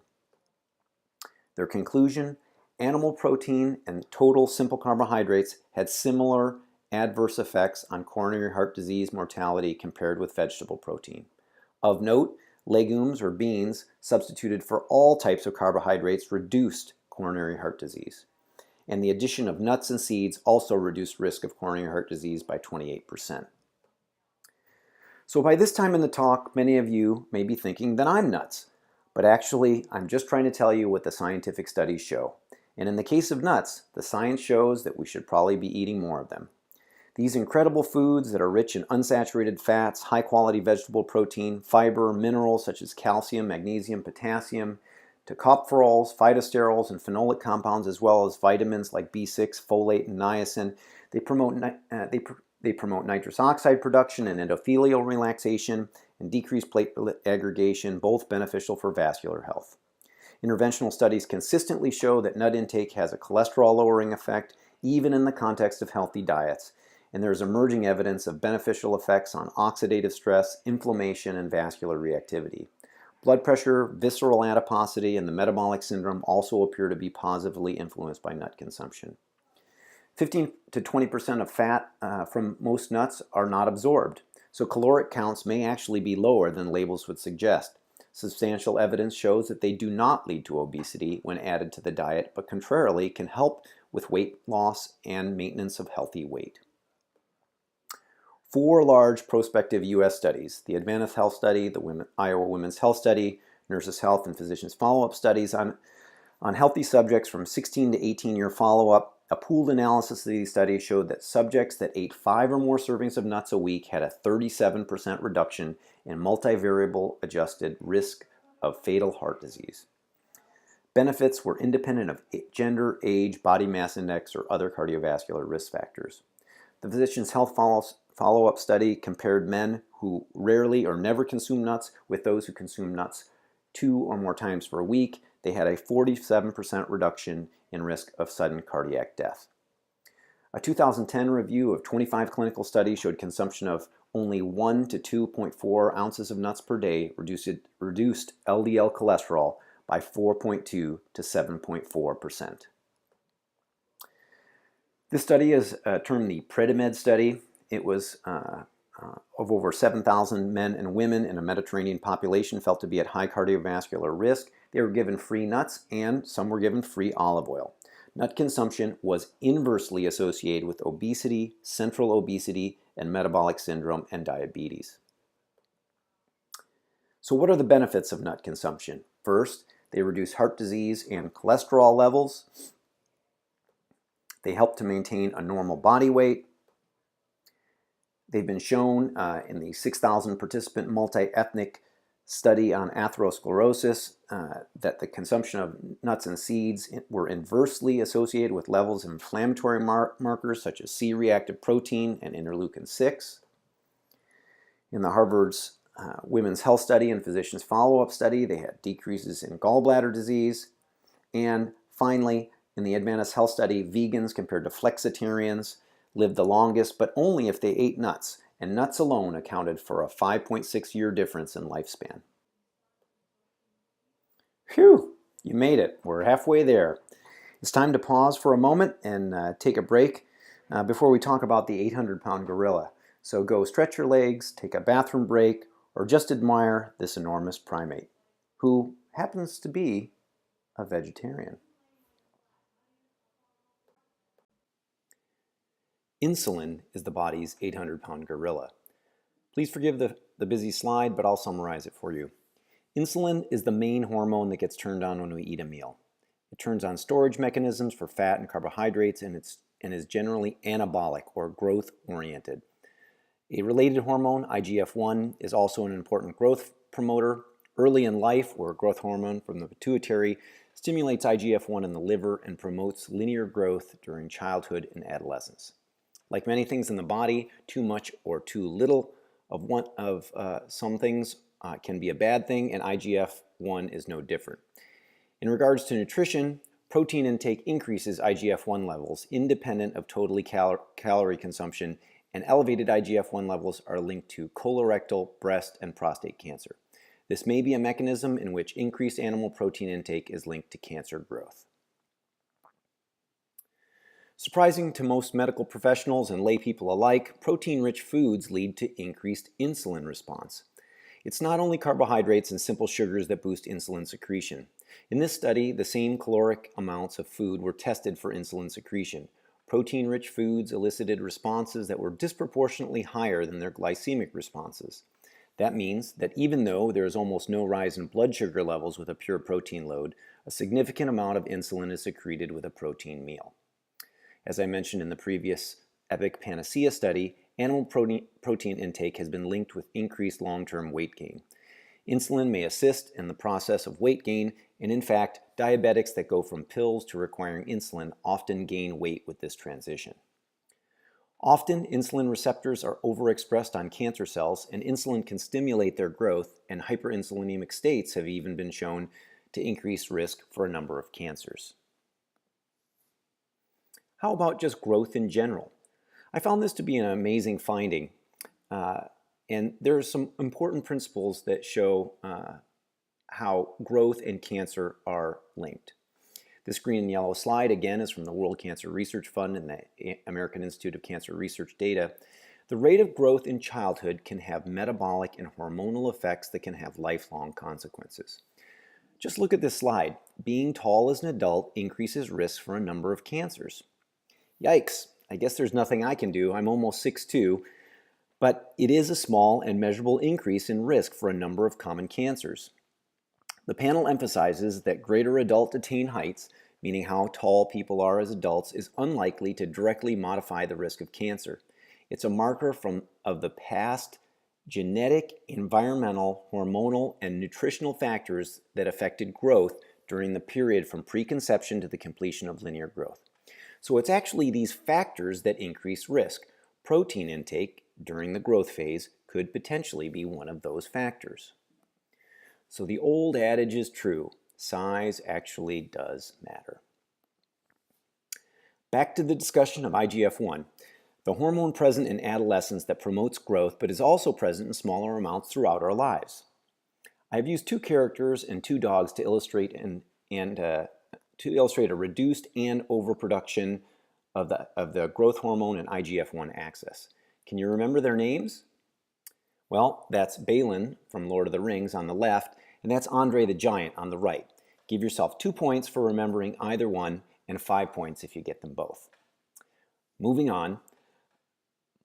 Their conclusion: animal protein and total simple carbohydrates had similar adverse effects on coronary heart disease mortality compared with vegetable protein. Of note, legumes or beans substituted for all types of carbohydrates reduced coronary heart disease. And the addition of nuts and seeds also reduced risk of coronary heart disease by 28%. So by this time in the talk, many of you may be thinking that I'm nuts. But actually, I'm just trying to tell you what the scientific studies show. And in the case of nuts, the science shows that we should probably be eating more of them. These incredible foods that are rich in unsaturated fats, high-quality vegetable protein, fiber, minerals such as calcium, magnesium, potassium, tocopherols, phytosterols, and phenolic compounds, as well as vitamins like B6, folate, and niacin. They promote nitrous oxide production and endothelial relaxation and decrease platelet aggregation, both beneficial for vascular health. Interventional studies consistently show that nut intake has a cholesterol-lowering effect, even in the context of healthy diets, and there is emerging evidence of beneficial effects on oxidative stress, inflammation, and vascular reactivity. Blood pressure, visceral adiposity, and the metabolic syndrome also appear to be positively influenced by nut consumption. 15 to 20% of fat from most nuts are not absorbed, so caloric counts may actually be lower than labels would suggest. Substantial evidence shows that they do not lead to obesity when added to the diet, but contrarily can help with weight loss and maintenance of healthy weight. 4 large prospective U.S. studies, the Adventist Health Study, the Iowa Women's Health Study, Nurses' Health and Physicians Follow-Up Studies on healthy subjects from 16 to 18-year follow-up. A pooled analysis of these studies showed that subjects that ate 5 or more servings of nuts a week had a 37% reduction in multivariable adjusted risk of fatal heart disease. Benefits were independent of gender, age, body mass index, or other cardiovascular risk factors. The Physicians' Health Follow-Up Study compared men who rarely or never consume nuts with those who consume nuts 2 or more times per week. They had a 47% reduction in risk of sudden cardiac death. A 2010 review of 25 clinical studies showed consumption of only 1 to 2.4 ounces of nuts per day reduced LDL cholesterol by 4.2 to 7.4%. This study is termed the PREDIMED study. It was of over 7,000 men and women in a Mediterranean population felt to be at high cardiovascular risk. They were given free nuts and some were given free olive oil. Nut consumption was inversely associated with obesity, central obesity, and metabolic syndrome and diabetes. So what are the benefits of nut consumption? First, they reduce heart disease and cholesterol levels. They help to maintain a normal body weight. They've been shown in the 6,000 participant multi-ethnic study on atherosclerosis that the consumption of nuts and seeds were inversely associated with levels of inflammatory markers such as C-reactive protein and interleukin-6. In the Harvard's Women's Health Study and Physicians Follow-Up Study, they had decreases in gallbladder disease. And finally, in the Adventist Health Study, vegans compared to flexitarians lived the longest, but only if they ate nuts, and nuts alone accounted for a 5.6-year difference in lifespan. Phew, you made it. We're halfway there. It's time to pause for a moment and take a break before we talk about the 800-pound gorilla. So go stretch your legs, take a bathroom break, or just admire this enormous primate, who happens to be a vegetarian. Insulin is the body's 800-pound gorilla. Please forgive the busy slide, but I'll summarize it for you. Insulin is the main hormone that gets turned on when we eat a meal. It turns on storage mechanisms for fat and carbohydrates and is generally anabolic or growth-oriented. A related hormone, IGF-1, is also an important growth promoter. Early in life, where growth hormone from the pituitary stimulates IGF-1 in the liver and promotes linear growth during childhood and adolescence. Like many things in the body, too much or too little of some things can be a bad thing, and IGF-1 is no different. In regards to nutrition, protein intake increases IGF-1 levels independent of total calorie consumption, and elevated IGF-1 levels are linked to colorectal, breast, and prostate cancer. This may be a mechanism in which increased animal protein intake is linked to cancer growth. Surprising to most medical professionals and lay people alike, protein-rich foods lead to increased insulin response. It's not only carbohydrates and simple sugars that boost insulin secretion. In this study, the same caloric amounts of food were tested for insulin secretion. Protein-rich foods elicited responses that were disproportionately higher than their glycemic responses. That means that even though there is almost no rise in blood sugar levels with a pure protein load, a significant amount of insulin is secreted with a protein meal. As I mentioned in the previous EPIC Panacea study, animal protein intake has been linked with increased long-term weight gain. Insulin may assist in the process of weight gain, and in fact, diabetics that go from pills to requiring insulin often gain weight with this transition. Often, insulin receptors are overexpressed on cancer cells, and insulin can stimulate their growth, and hyperinsulinemic states have even been shown to increase risk for a number of cancers. How about just growth in general? I found this to be an amazing finding, and there are some important principles that show how growth and cancer are linked. This green and yellow slide, again, is from the World Cancer Research Fund and the American Institute of Cancer Research data. The rate of growth in childhood can have metabolic and hormonal effects that can have lifelong consequences. Just look at this slide. Being tall as an adult increases risk for a number of cancers. Yikes, I guess there's nothing I can do. I'm almost 6'2", but it is a small and measurable increase in risk for a number of common cancers. The panel emphasizes that greater adult attained heights, meaning how tall people are as adults, is unlikely to directly modify the risk of cancer. It's a marker of the past genetic, environmental, hormonal, and nutritional factors that affected growth during the period from preconception to the completion of linear growth. So it's actually these factors that increase risk. Protein intake during the growth phase could potentially be one of those factors. So the old adage is true. Size actually does matter. Back to the discussion of IGF-1, the hormone present in adolescence that promotes growth but is also present in smaller amounts throughout our lives. I've used two characters and two dogs to illustrate a reduced and overproduction of the growth hormone and IGF-1 axis. Can you remember their names? Well, that's Balin from Lord of the Rings on the left, and that's Andre the Giant on the right. Give yourself 2 points for remembering either one, and 5 points if you get them both. Moving on,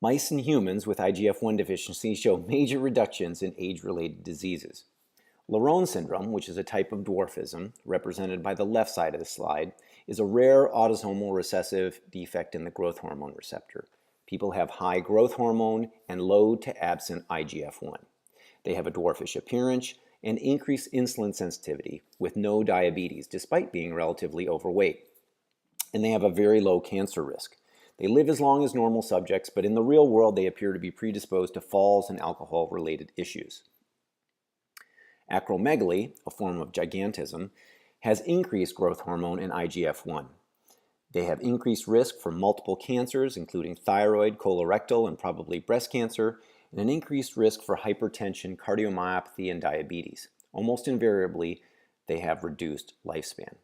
mice and humans with IGF-1 deficiency show major reductions in age-related diseases. Laron syndrome, which is a type of dwarfism, represented by the left side of the slide, is a rare autosomal recessive defect in the growth hormone receptor. People have high growth hormone and low to absent IGF-1. They have a dwarfish appearance and increased insulin sensitivity with no diabetes, despite being relatively overweight. And they have a very low cancer risk. They live as long as normal subjects, but in the real world, they appear to be predisposed to falls and alcohol-related issues. Acromegaly, a form of gigantism, has increased growth hormone and IGF-1. They have increased risk for multiple cancers, including thyroid, colorectal, and probably breast cancer, and an increased risk for hypertension, cardiomyopathy, and diabetes. Almost invariably, they have reduced lifespan.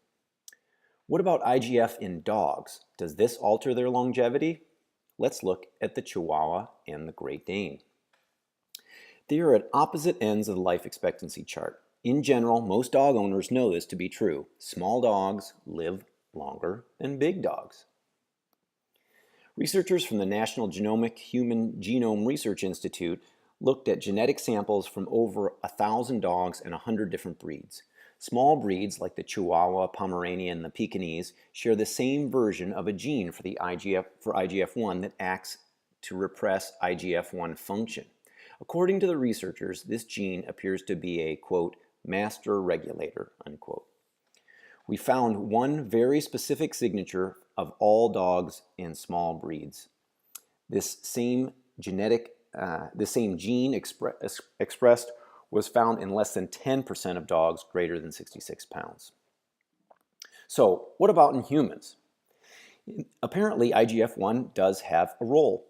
What about IGF in dogs? Does this alter their longevity? Let's look at the Chihuahua and the Great Dane. They are at opposite ends of the life expectancy chart. In general, most dog owners know this to be true. Small dogs live longer than big dogs. Researchers from the National Genomic Human Genome Research Institute looked at genetic samples from over 1,000 dogs and 100 different breeds. Small breeds like the Chihuahua, Pomeranian, and the Pekingese share the same version of a gene for IGF-1 that acts to repress IGF-1 function. According to the researchers, this gene appears to be a, quote, master regulator, unquote. We found one very specific signature of all dogs in small breeds. This same gene expressed was found in less than 10% of dogs greater than 66 pounds. So, what about in humans? Apparently, IGF-1 does have a role.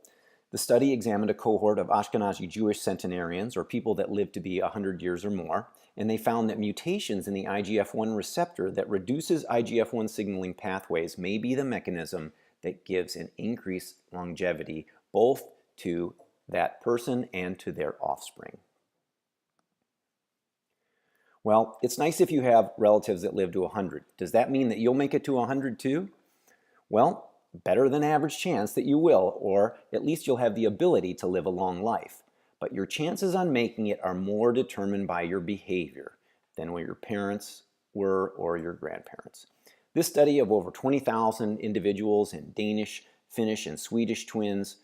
The study examined a cohort of Ashkenazi Jewish centenarians, or people that lived to be 100 years or more, and they found that mutations in the IGF-1 receptor that reduces IGF-1 signaling pathways may be the mechanism that gives an increased longevity both to that person and to their offspring. Well, it's nice if you have relatives that live to 100. Does that mean that you'll make it to 100 too? Well, better than average chance that you will, or at least you'll have the ability to live a long life. But your chances on making it are more determined by your behavior than what your parents were or your grandparents. This study of over 20,000 individuals in Danish, Finnish, and Swedish twins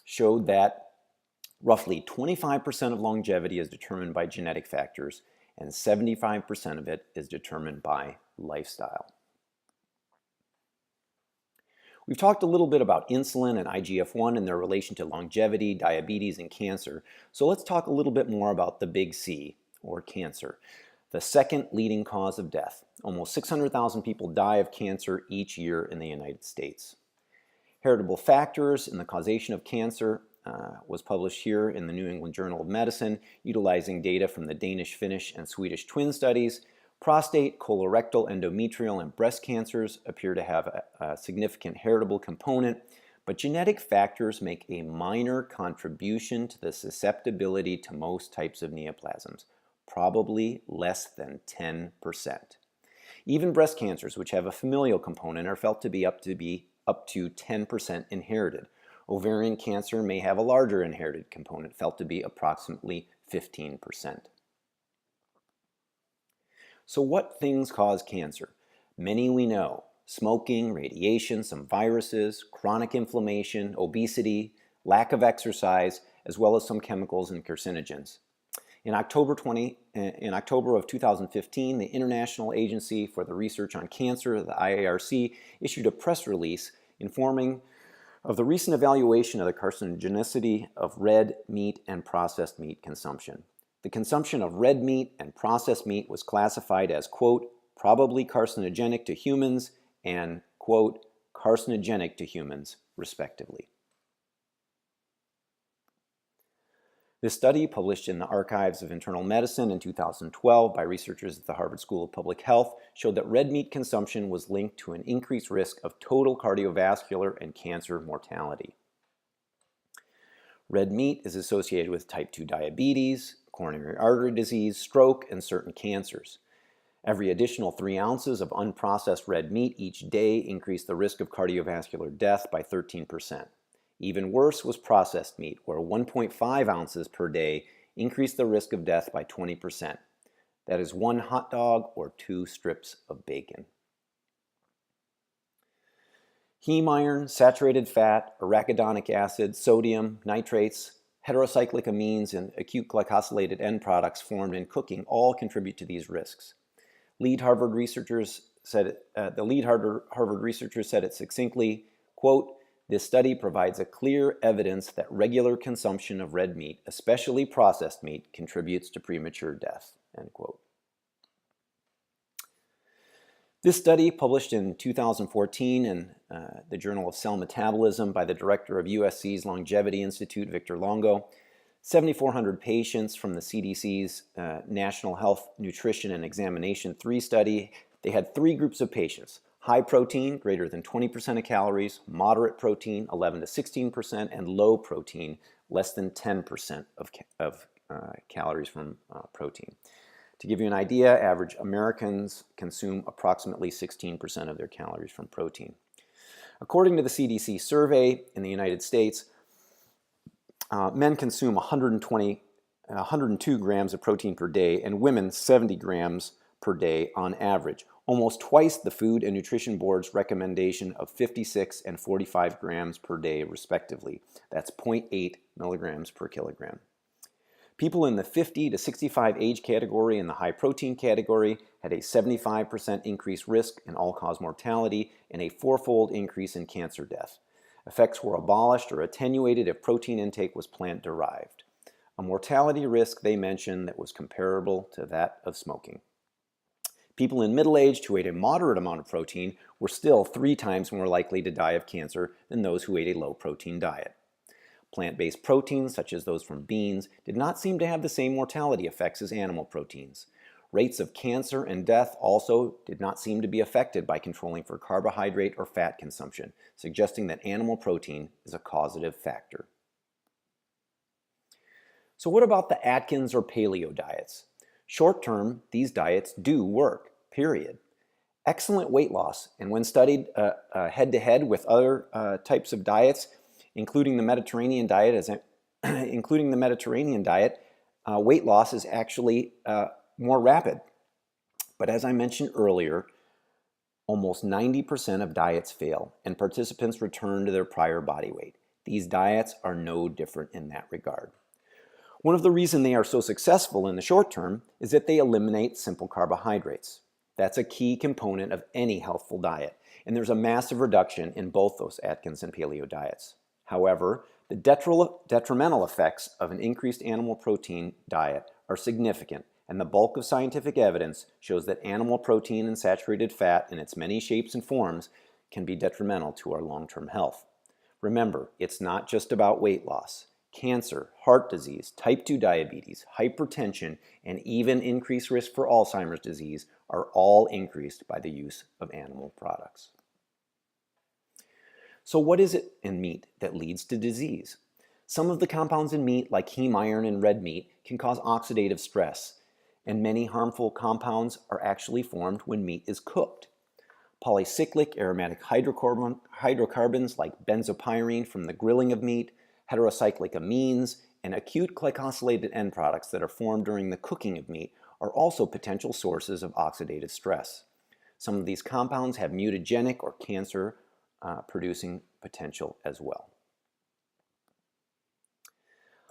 showed that roughly 25% of longevity is determined by genetic factors, and 75% of it is determined by lifestyle. We've talked a little bit about insulin and IGF-1 and their relation to longevity, diabetes, and cancer. So let's talk a little bit more about the big C, or cancer, the second leading cause of death. Almost 600,000 people die of cancer each year in the United States. Heritable factors in the causation of cancer was published here in the New England Journal of Medicine, utilizing data from the Danish, Finnish, and Swedish twin studies. Prostate, colorectal, endometrial, and breast cancers appear to have a significant heritable component, but genetic factors make a minor contribution to the susceptibility to most types of neoplasms, probably less than 10%. Even breast cancers, which have a familial component, are felt to be up to 10% inherited. Ovarian cancer may have a larger inherited component, felt to be approximately 15%. So what things cause cancer? Many we know: smoking, radiation, some viruses, chronic inflammation, obesity, lack of exercise, as well as some chemicals and carcinogens. In October of 2015, the International Agency for the Research on Cancer, the IARC, issued a press release informing of the recent evaluation of the carcinogenicity of red meat and processed meat consumption. The consumption of red meat and processed meat was classified as, quote, probably carcinogenic to humans and, quote, carcinogenic to humans, respectively. This study, published in the Archives of Internal Medicine in 2012 by researchers at the Harvard School of Public Health, showed that red meat consumption was linked to an increased risk of total cardiovascular and cancer mortality. Red meat is associated with type 2 diabetes, coronary artery disease, stroke, and certain cancers. Every additional 3 ounces of unprocessed red meat each day increased the risk of cardiovascular death by 13%. Even worse was processed meat, where 1.5 ounces per day increased the risk of death by 20%. That is 1 hot dog or 2 strips of bacon. Heme iron, saturated fat, arachidonic acid, sodium, nitrates, heterocyclic amines, and acute glycosylated end products formed in cooking all contribute to these risks. The lead Harvard researchers said it succinctly, quote, this study provides a clear evidence that regular consumption of red meat, especially processed meat, contributes to premature death, end quote. This study, published in 2014 in the Journal of Cell Metabolism by the director of USC's Longevity Institute, Victor Longo, 7,400 patients from the CDC's National Health, Nutrition, and Examination 3 study. They had 3 groups of patients: high protein, greater than 20% of calories; moderate protein, 11 to 16%; and low protein, less than 10% of calories from protein. To give you an idea, average Americans consume approximately 16% of their calories from protein. According to the CDC survey in the United States, men consume 102 grams of protein per day, and women 70 grams per day on average, almost twice the Food and Nutrition Board's recommendation of 56 and 45 grams per day, respectively. That's 0.8 milligrams per kilogram. People in the 50 to 65 age category and the high protein category had a 75% increased risk in all-cause mortality and a 4-fold increase in cancer death. Effects were abolished or attenuated if protein intake was plant-derived. A mortality risk they mentioned that was comparable to that of smoking. People in middle age who ate a moderate amount of protein were still 3 times more likely to die of cancer than those who ate a low-protein diet. Plant-based proteins, such as those from beans, did not seem to have the same mortality effects as animal proteins. Rates of cancer and death also did not seem to be affected by controlling for carbohydrate or fat consumption, suggesting that animal protein is a causative factor. So what about the Atkins or paleo diets? Short term, these diets do work, period. Excellent weight loss, and when studied head-to-head with other types of diets, including the Mediterranean diet, weight loss is actually more rapid. But as I mentioned earlier, almost 90% of diets fail, and participants return to their prior body weight. These diets are no different in that regard. One of the reasons they are so successful in the short term is that they eliminate simple carbohydrates. That's a key component of any healthful diet, and there's a massive reduction in both those Atkins and paleo diets. However, the detrimental effects of an increased animal protein diet are significant, and the bulk of scientific evidence shows that animal protein and saturated fat in its many shapes and forms can be detrimental to our long-term health. Remember, it's not just about weight loss. Cancer, heart disease, type 2 diabetes, hypertension, and even increased risk for Alzheimer's disease are all increased by the use of animal products. So what is it in meat that leads to disease? Some of the compounds in meat, like heme iron and red meat, can cause oxidative stress, and many harmful compounds are actually formed when meat is cooked. Polycyclic aromatic hydrocarbons like benzopyrene from the grilling of meat, heterocyclic amines, and acute glycosylated end products that are formed during the cooking of meat are also potential sources of oxidative stress. Some of these compounds have mutagenic or cancer-producing potential as well.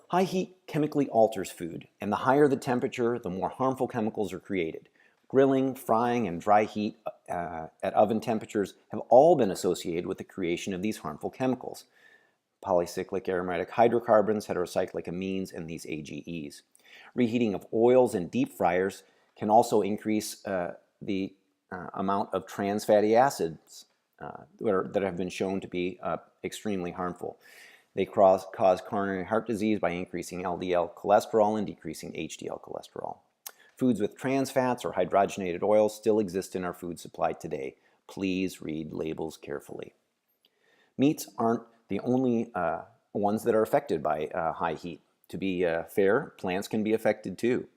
High heat chemically alters food, and the higher the temperature, the more harmful chemicals are created. Grilling, frying, and dry heat at oven temperatures have all been associated with the creation of these harmful chemicals. Polycyclic aromatic hydrocarbons, heterocyclic amines, and these AGEs. Reheating of oils and deep fryers can also increase the amount of trans fatty acids that have been shown to be extremely harmful. They cause coronary heart disease by increasing LDL cholesterol and decreasing HDL cholesterol. Foods with trans fats or hydrogenated oils still exist in our food supply today. Please read labels carefully. Meats aren't the only ones that are affected by high heat. To be fair, plants can be affected too.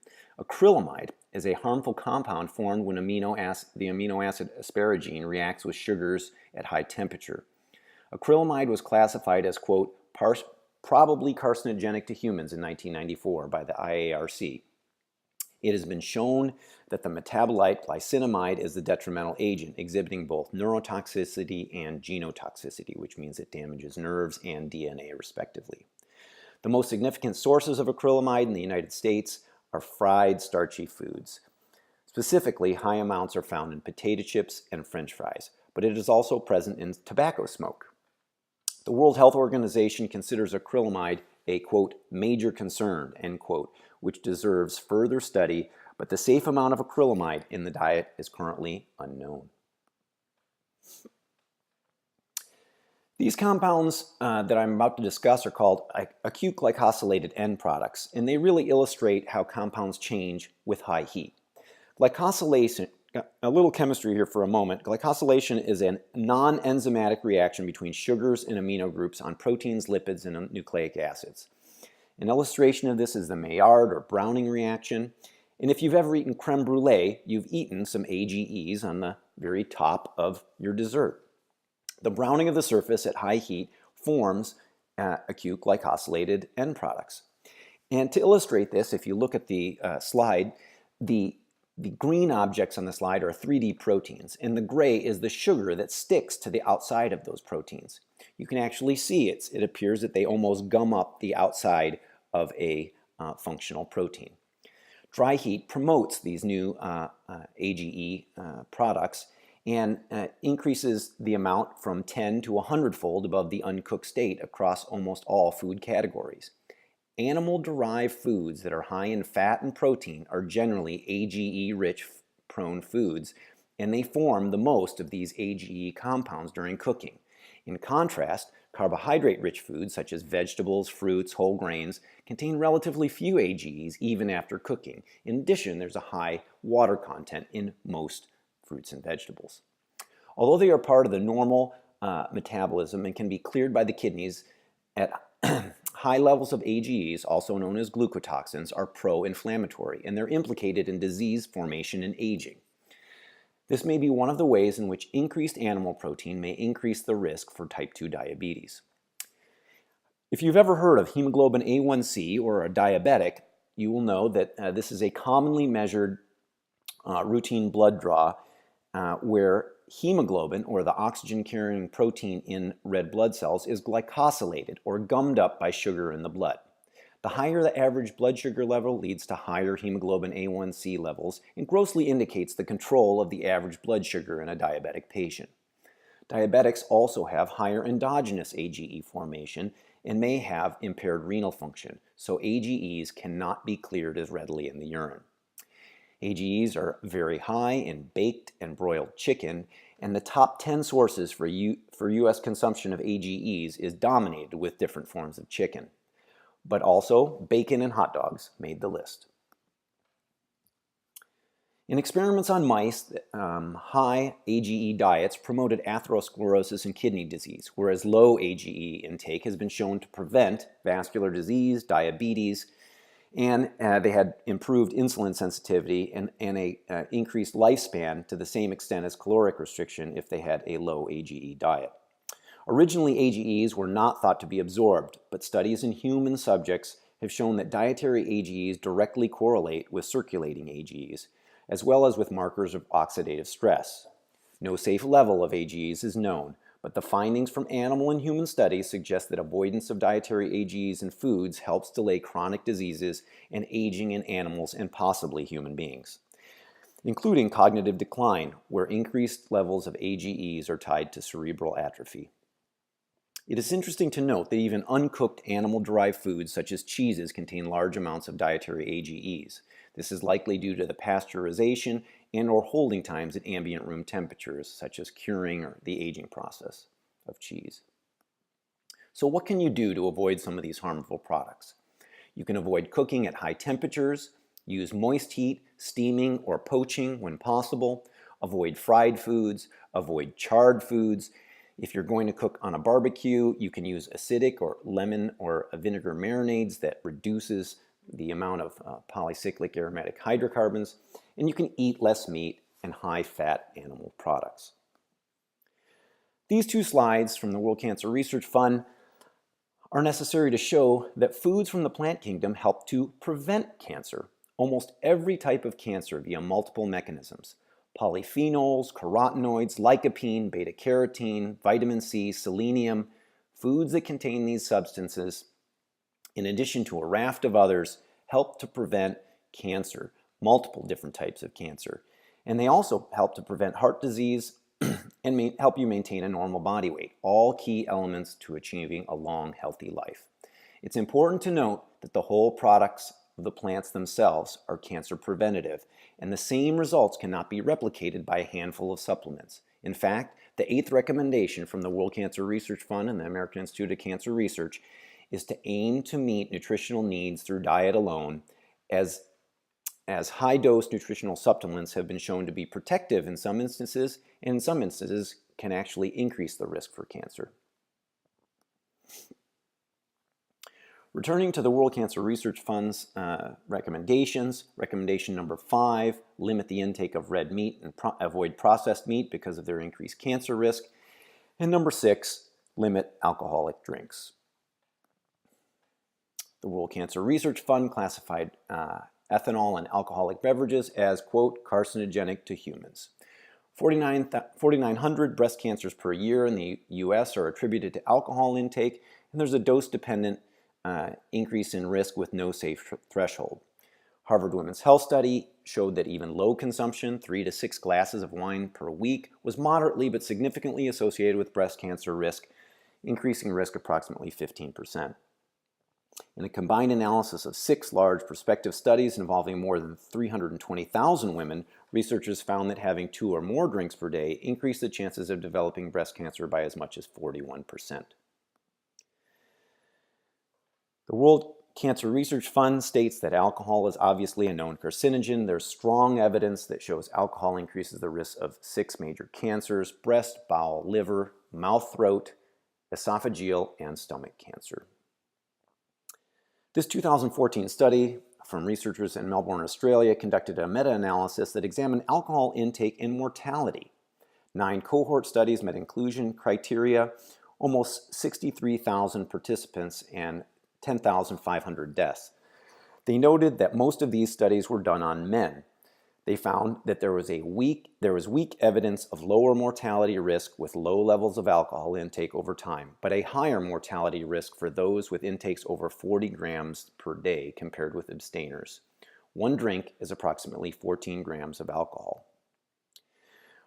Acrylamide is a harmful compound formed when the amino acid asparagine reacts with sugars at high temperature. Acrylamide was classified as, quote, probably carcinogenic to humans in 1994 by the IARC. It has been shown that the metabolite glycinamide is the detrimental agent, exhibiting both neurotoxicity and genotoxicity, which means it damages nerves and DNA respectively. The most significant sources of acrylamide in the United States are fried starchy foods. Specifically, high amounts are found in potato chips and French fries, but it is also present in tobacco smoke. The World Health Organization considers acrylamide a, quote, major concern, end quote, which deserves further study, but the safe amount of acrylamide in the diet is currently unknown. These compounds that I'm about to discuss are called acute glycosylated end products, and they really illustrate how compounds change with high heat. Glycosylation, a little chemistry here for a moment. Glycosylation is a non-enzymatic reaction between sugars and amino groups on proteins, lipids, and nucleic acids. An illustration of this is the Maillard or Browning reaction. And if you've ever eaten creme brulee, you've eaten some AGEs on the very top of your dessert. The browning of the surface at high heat forms acute glycosylated end products. And to illustrate this, if you look at the slide, the green objects on the slide are 3D proteins, and the gray is the sugar that sticks to the outside of those proteins. You can actually see it appears that they almost gum up the outside of a functional protein. Dry heat promotes these new AGE products and increases the amount from 10 to 100-fold above the uncooked state across almost all food categories. Animal-derived foods that are high in fat and protein are generally AGE-rich prone foods, and they form the most of these AGE compounds during cooking. In contrast, Carbohydrate-rich foods such as vegetables, fruits, whole grains contain relatively few AGEs even after cooking. In addition, there's a high water content in most fruits and vegetables. Although they are part of the normal metabolism and can be cleared by the kidneys, at high levels of AGEs, also known as glucotoxins, are pro-inflammatory, and they're implicated in disease formation and aging. This may be one of the ways in which increased animal protein may increase the risk for type 2 diabetes. If you've ever heard of hemoglobin A1C or a diabetic, you will know that this is a commonly measured routine blood draw where hemoglobin, or the oxygen-carrying protein in red blood cells, is glycosylated or gummed up by sugar in the blood. The higher the average blood sugar level leads to higher hemoglobin A1C levels and grossly indicates the control of the average blood sugar in a diabetic patient. Diabetics also have higher endogenous AGE formation and may have impaired renal function, so AGEs cannot be cleared as readily in the urine. AGEs are very high in baked and broiled chicken, and the top 10 sources for U.S. consumption of AGEs is dominated with different forms of chicken. But also, bacon and hot dogs made the list. In experiments on mice, high AGE diets promoted atherosclerosis and kidney disease, whereas low AGE intake has been shown to prevent vascular disease, diabetes, and they had improved insulin sensitivity and a increased lifespan to the same extent as caloric restriction if they had a low AGE diet. Originally, AGEs were not thought to be absorbed, but studies in human subjects have shown that dietary AGEs directly correlate with circulating AGEs, as well as with markers of oxidative stress. No safe level of AGEs is known, but the findings from animal and human studies suggest that avoidance of dietary AGEs in foods helps delay chronic diseases and aging in animals and possibly human beings, including cognitive decline, where increased levels of AGEs are tied to cerebral atrophy. It is interesting to note that even uncooked animal-derived foods such as cheeses contain large amounts of dietary AGEs. This is likely due to the pasteurization and/or holding times at ambient room temperatures, such as curing or the aging process of cheese. So what can you do to avoid some of these harmful products? You can avoid cooking at high temperatures, use moist heat, steaming, or poaching when possible, avoid fried foods, avoid charred foods. If you're going to cook on a barbecue, you can use acidic or lemon or vinegar marinades that reduces the amount of polycyclic aromatic hydrocarbons, and you can eat less meat and high-fat animal products. These two slides from the World Cancer Research Fund are necessary to show that foods from the plant kingdom help to prevent cancer, almost every type of cancer via multiple mechanisms. Polyphenols, carotenoids, lycopene, beta-carotene, vitamin C, selenium, foods that contain these substances, in addition to a raft of others, help to prevent cancer, multiple different types of cancer. And they also help to prevent heart disease and help you maintain a normal body weight, all key elements to achieving a long, healthy life. It's important to note that the whole products of the plants themselves are cancer preventative, and the same results cannot be replicated by a handful of supplements. In fact, the 8th recommendation from the World Cancer Research Fund and the American Institute of Cancer Research is to aim to meet nutritional needs through diet alone, as high-dose nutritional supplements have been shown to be protective in some instances, and in some instances can actually increase the risk for cancer. Returning to the World Cancer Research Fund's recommendations, recommendation number 5, limit the intake of red meat and avoid processed meat because of their increased cancer risk. And number 6, limit alcoholic drinks. The World Cancer Research Fund classified ethanol and alcoholic beverages as, quote, carcinogenic to humans. 4,900 breast cancers per year in the U.S. are attributed to alcohol intake, and there's a dose-dependent increase in risk with no safe threshold. Harvard Women's Health Study showed that even low consumption, 3 to 6 glasses of wine per week, was moderately but significantly associated with breast cancer risk, increasing risk approximately 15%. In a combined analysis of 6 large prospective studies involving more than 320,000 women, researchers found that having 2 or more drinks per day increased the chances of developing breast cancer by as much as 41%. The World Cancer Research Fund states that alcohol is obviously a known carcinogen. There's strong evidence that shows alcohol increases the risk of 6 major cancers: breast, bowel, liver, mouth, throat, esophageal, and stomach cancer. This 2014 study from researchers in Melbourne, Australia, conducted a meta-analysis that examined alcohol intake and mortality. 9 cohort studies met inclusion criteria, almost 63,000 participants, and 10,500 deaths. They noted that most of these studies were done on men. They found that there was weak evidence of lower mortality risk with low levels of alcohol intake over time, but a higher mortality risk for those with intakes over 40 grams per day compared with abstainers. One drink is approximately 14 grams of alcohol.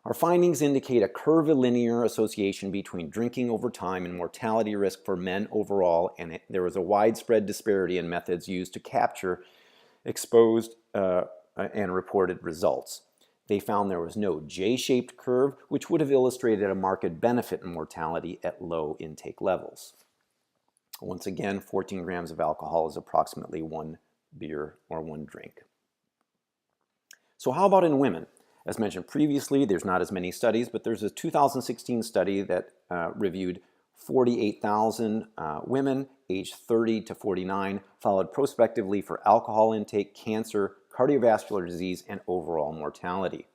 Our findings indicate a curvilinear association between drinking over time and mortality risk for men overall, and there was a widespread disparity in methods used to capture exposed and reported results. They found there was no J-shaped curve, which would have illustrated a marked benefit in mortality at low intake levels. Once again, 14 grams of alcohol is approximately 1 beer or 1 drink. So how about in women? As mentioned previously, there's not as many studies, but there's a 2016 study that reviewed 48,000 women aged 30 to 49, followed prospectively for alcohol intake, cancer, cardiovascular disease, and overall mortality.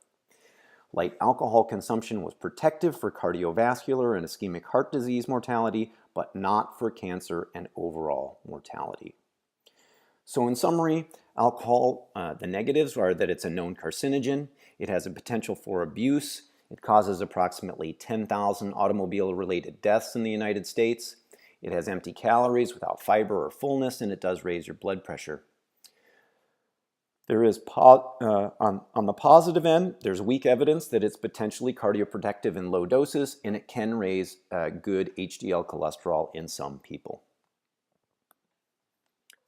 Light alcohol consumption was protective for cardiovascular and ischemic heart disease mortality, but not for cancer and overall mortality. So in summary, alcohol, the negatives are that it's a known carcinogen, it has a potential for abuse, it causes approximately 10,000 automobile-related deaths in the United States, it has empty calories without fiber or fullness, and it does raise your blood pressure. There is, on the positive end, there's weak evidence that it's potentially cardioprotective in low doses, and it can raise good HDL cholesterol in some people.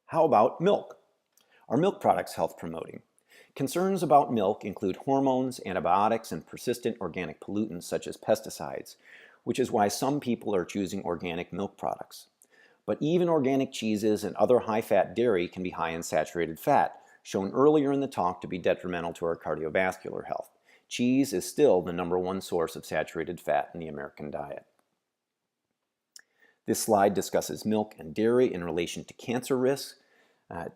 How about milk? Are milk products health promoting? Concerns about milk include hormones, antibiotics, and persistent organic pollutants such as pesticides, which is why some people are choosing organic milk products. But even organic cheeses and other high-fat dairy can be high in saturated fat, shown earlier in the talk to be detrimental to our cardiovascular health. Cheese is still the #1 source of saturated fat in the American diet. This slide discusses milk and dairy in relation to cancer risks.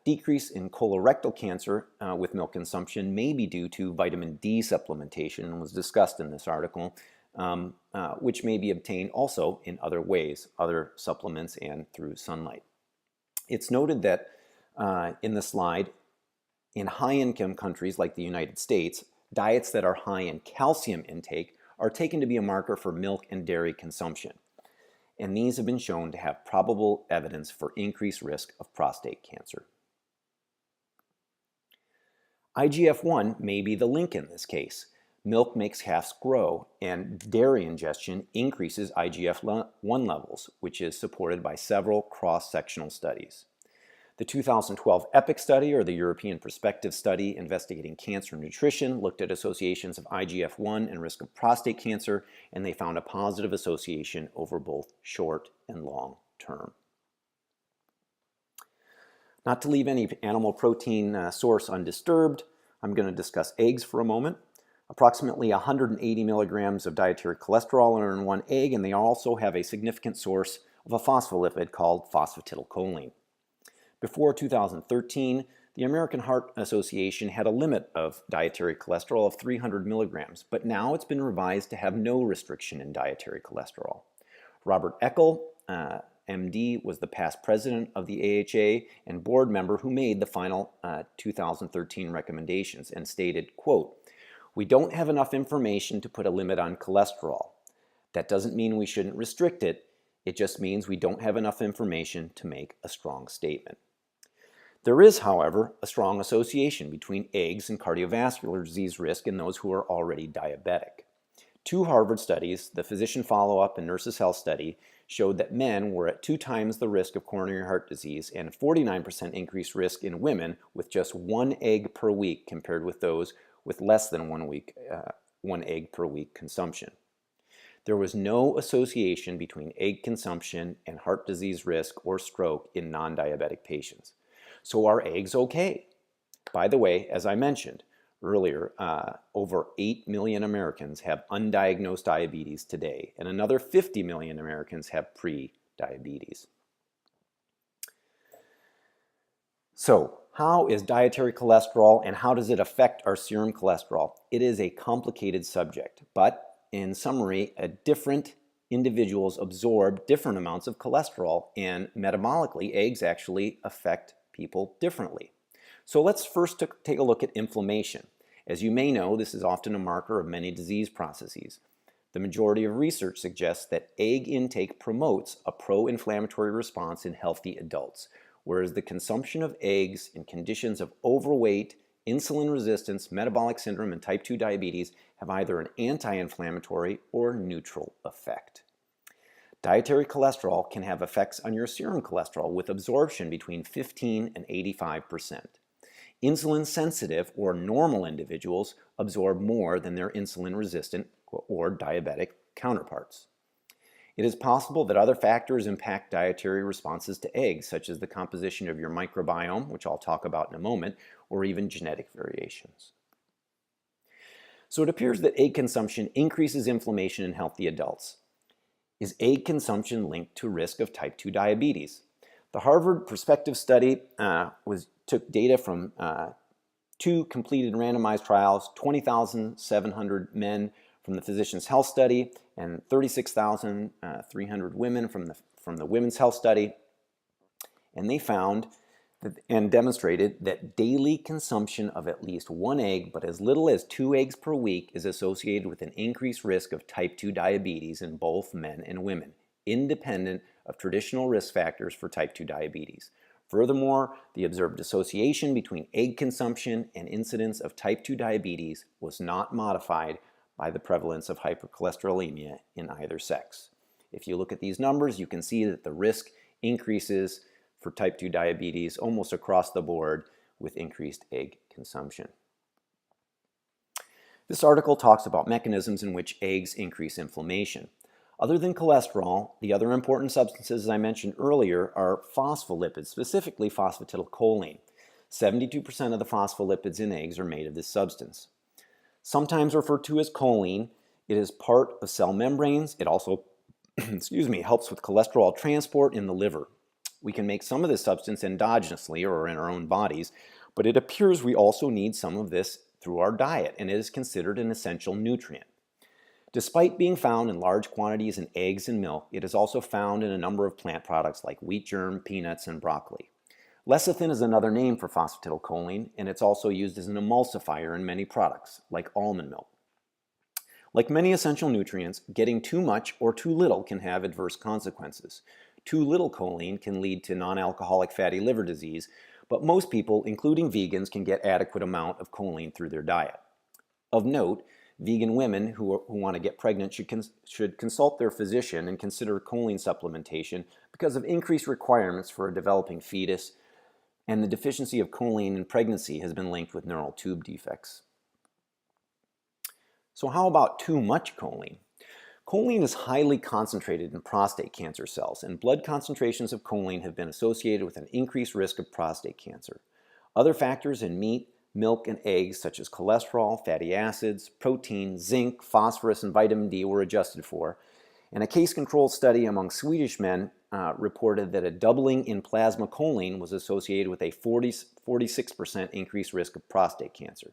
Decrease in colorectal cancer with milk consumption may be due to vitamin D supplementation, and was discussed in this article, which may be obtained also in other ways, other supplements and through sunlight. It's noted that in the slide, in high-income countries like the United States, diets that are high in calcium intake are taken to be a marker for milk and dairy consumption, and these have been shown to have probable evidence for increased risk of prostate cancer. IGF-1 may be the link in this case. Milk makes calves grow, and dairy ingestion increases IGF-1 levels, which is supported by several cross-sectional studies. The 2012 EPIC study, or the European Prospective Study investigating cancer nutrition, looked at associations of IGF-1 and risk of prostate cancer, and they found a positive association over both short and long term. Not to leave any animal protein source undisturbed, I'm going to discuss eggs for a moment. Approximately 180 milligrams of dietary cholesterol are in one egg, and they also have a significant source of a phospholipid called phosphatidylcholine. Before 2013, the American Heart Association had a limit of dietary cholesterol of 300 milligrams, but now it's been revised to have no restriction in dietary cholesterol. Robert Eckel, MD, was the past president of the AHA and board member who made the final 2013 recommendations and stated, quote, "We don't have enough information to put a limit on cholesterol. That doesn't mean we shouldn't restrict it. It just means we don't have enough information to make a strong statement." There is, however, a strong association between eggs and cardiovascular disease risk in those who are already diabetic. 2 Harvard studies, the Physician Follow-Up and Nurses' Health Study, showed that men were at 2 times the risk of coronary heart disease and 49% increased risk in women with just 1 egg per week compared with those with less than 1 egg per week consumption. There was no association between egg consumption and heart disease risk or stroke in non-diabetic patients. So are eggs okay? By the way, as I mentioned earlier, over 8 million Americans have undiagnosed diabetes today, and another 50 million Americans have pre-diabetes. So, how is dietary cholesterol and how does it affect our serum cholesterol? It is a complicated subject, but in summary, different individuals absorb different amounts of cholesterol, and metabolically, eggs actually affect people differently. So let's first take a look at inflammation. As you may know, this is often a marker of many disease processes. The majority of research suggests that egg intake promotes a pro-inflammatory response in healthy adults, whereas the consumption of eggs in conditions of overweight, insulin resistance, metabolic syndrome, and type 2 diabetes have either an anti-inflammatory or neutral effect. Dietary cholesterol can have effects on your serum cholesterol with absorption between 15 and 85%. Insulin sensitive or normal individuals absorb more than their insulin resistant or diabetic counterparts. It is possible that other factors impact dietary responses to eggs, such as the composition of your microbiome, which I'll talk about in a moment, or even genetic variations. So it appears that egg consumption increases inflammation in healthy adults. Is egg consumption linked to risk of type 2 diabetes? The Harvard prospective study took data from 2 completed randomized trials, 20,700 men from the Physicians' Health Study and 36,300 women from the Women's Health Study, and they found and demonstrated that daily consumption of at least 1 egg, but as little as 2 eggs per week, is associated with an increased risk of type 2 diabetes in both men and women, independent of traditional risk factors for type 2 diabetes. Furthermore, the observed association between egg consumption and incidence of type 2 diabetes was not modified by the prevalence of hypercholesterolemia in either sex. If you look at these numbers, you can see that the risk increases for type 2 diabetes almost across the board with increased egg consumption. This article talks about mechanisms in which eggs increase inflammation. Other than cholesterol, the other important substances, as I mentioned earlier, are phospholipids, specifically phosphatidylcholine. 72% of the phospholipids in eggs are made of this substance. Sometimes referred to as choline, it is part of cell membranes. It also helps with cholesterol transport in the liver. We can make some of this substance endogenously or in our own bodies, but it appears we also need some of this through our diet, and it is considered an essential nutrient. Despite being found in large quantities in eggs and milk, it is also found in a number of plant products like wheat germ, peanuts, and broccoli. Lecithin is another name for phosphatidylcholine, and it's also used as an emulsifier in many products, like almond milk. Like many essential nutrients, getting too much or too little can have adverse consequences. Too little choline can lead to non-alcoholic fatty liver disease, but most people, including vegans, can get adequate amount of choline through their diet. Of note, vegan women who want to get pregnant should consult their physician and consider choline supplementation because of increased requirements for a developing fetus, and the deficiency of choline in pregnancy has been linked with neural tube defects. So how about too much choline? Choline is highly concentrated in prostate cancer cells, and blood concentrations of choline have been associated with an increased risk of prostate cancer. Other factors in meat, milk, and eggs, such as cholesterol, fatty acids, protein, zinc, phosphorus, and vitamin D, were adjusted for. And a case-controlled study among Swedish men reported that a doubling in plasma choline was associated with a 46% increased risk of prostate cancer.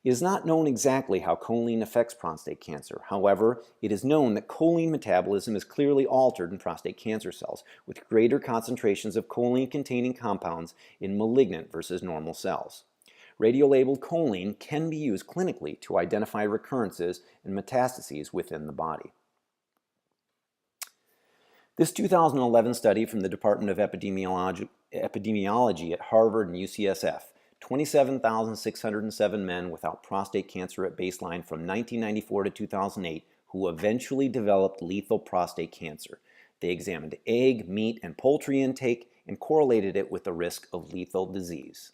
It is not known exactly how choline affects prostate cancer. However, it is known that choline metabolism is clearly altered in prostate cancer cells, with greater concentrations of choline-containing compounds in malignant versus normal cells. Radiolabeled choline can be used clinically to identify recurrences and metastases within the body. This 2011 study from the Department of Epidemiology at Harvard and UCSF, 27,607 men without prostate cancer at baseline from 1994 to 2008 who eventually developed lethal prostate cancer. They examined egg, meat, and poultry intake and correlated it with the risk of lethal disease.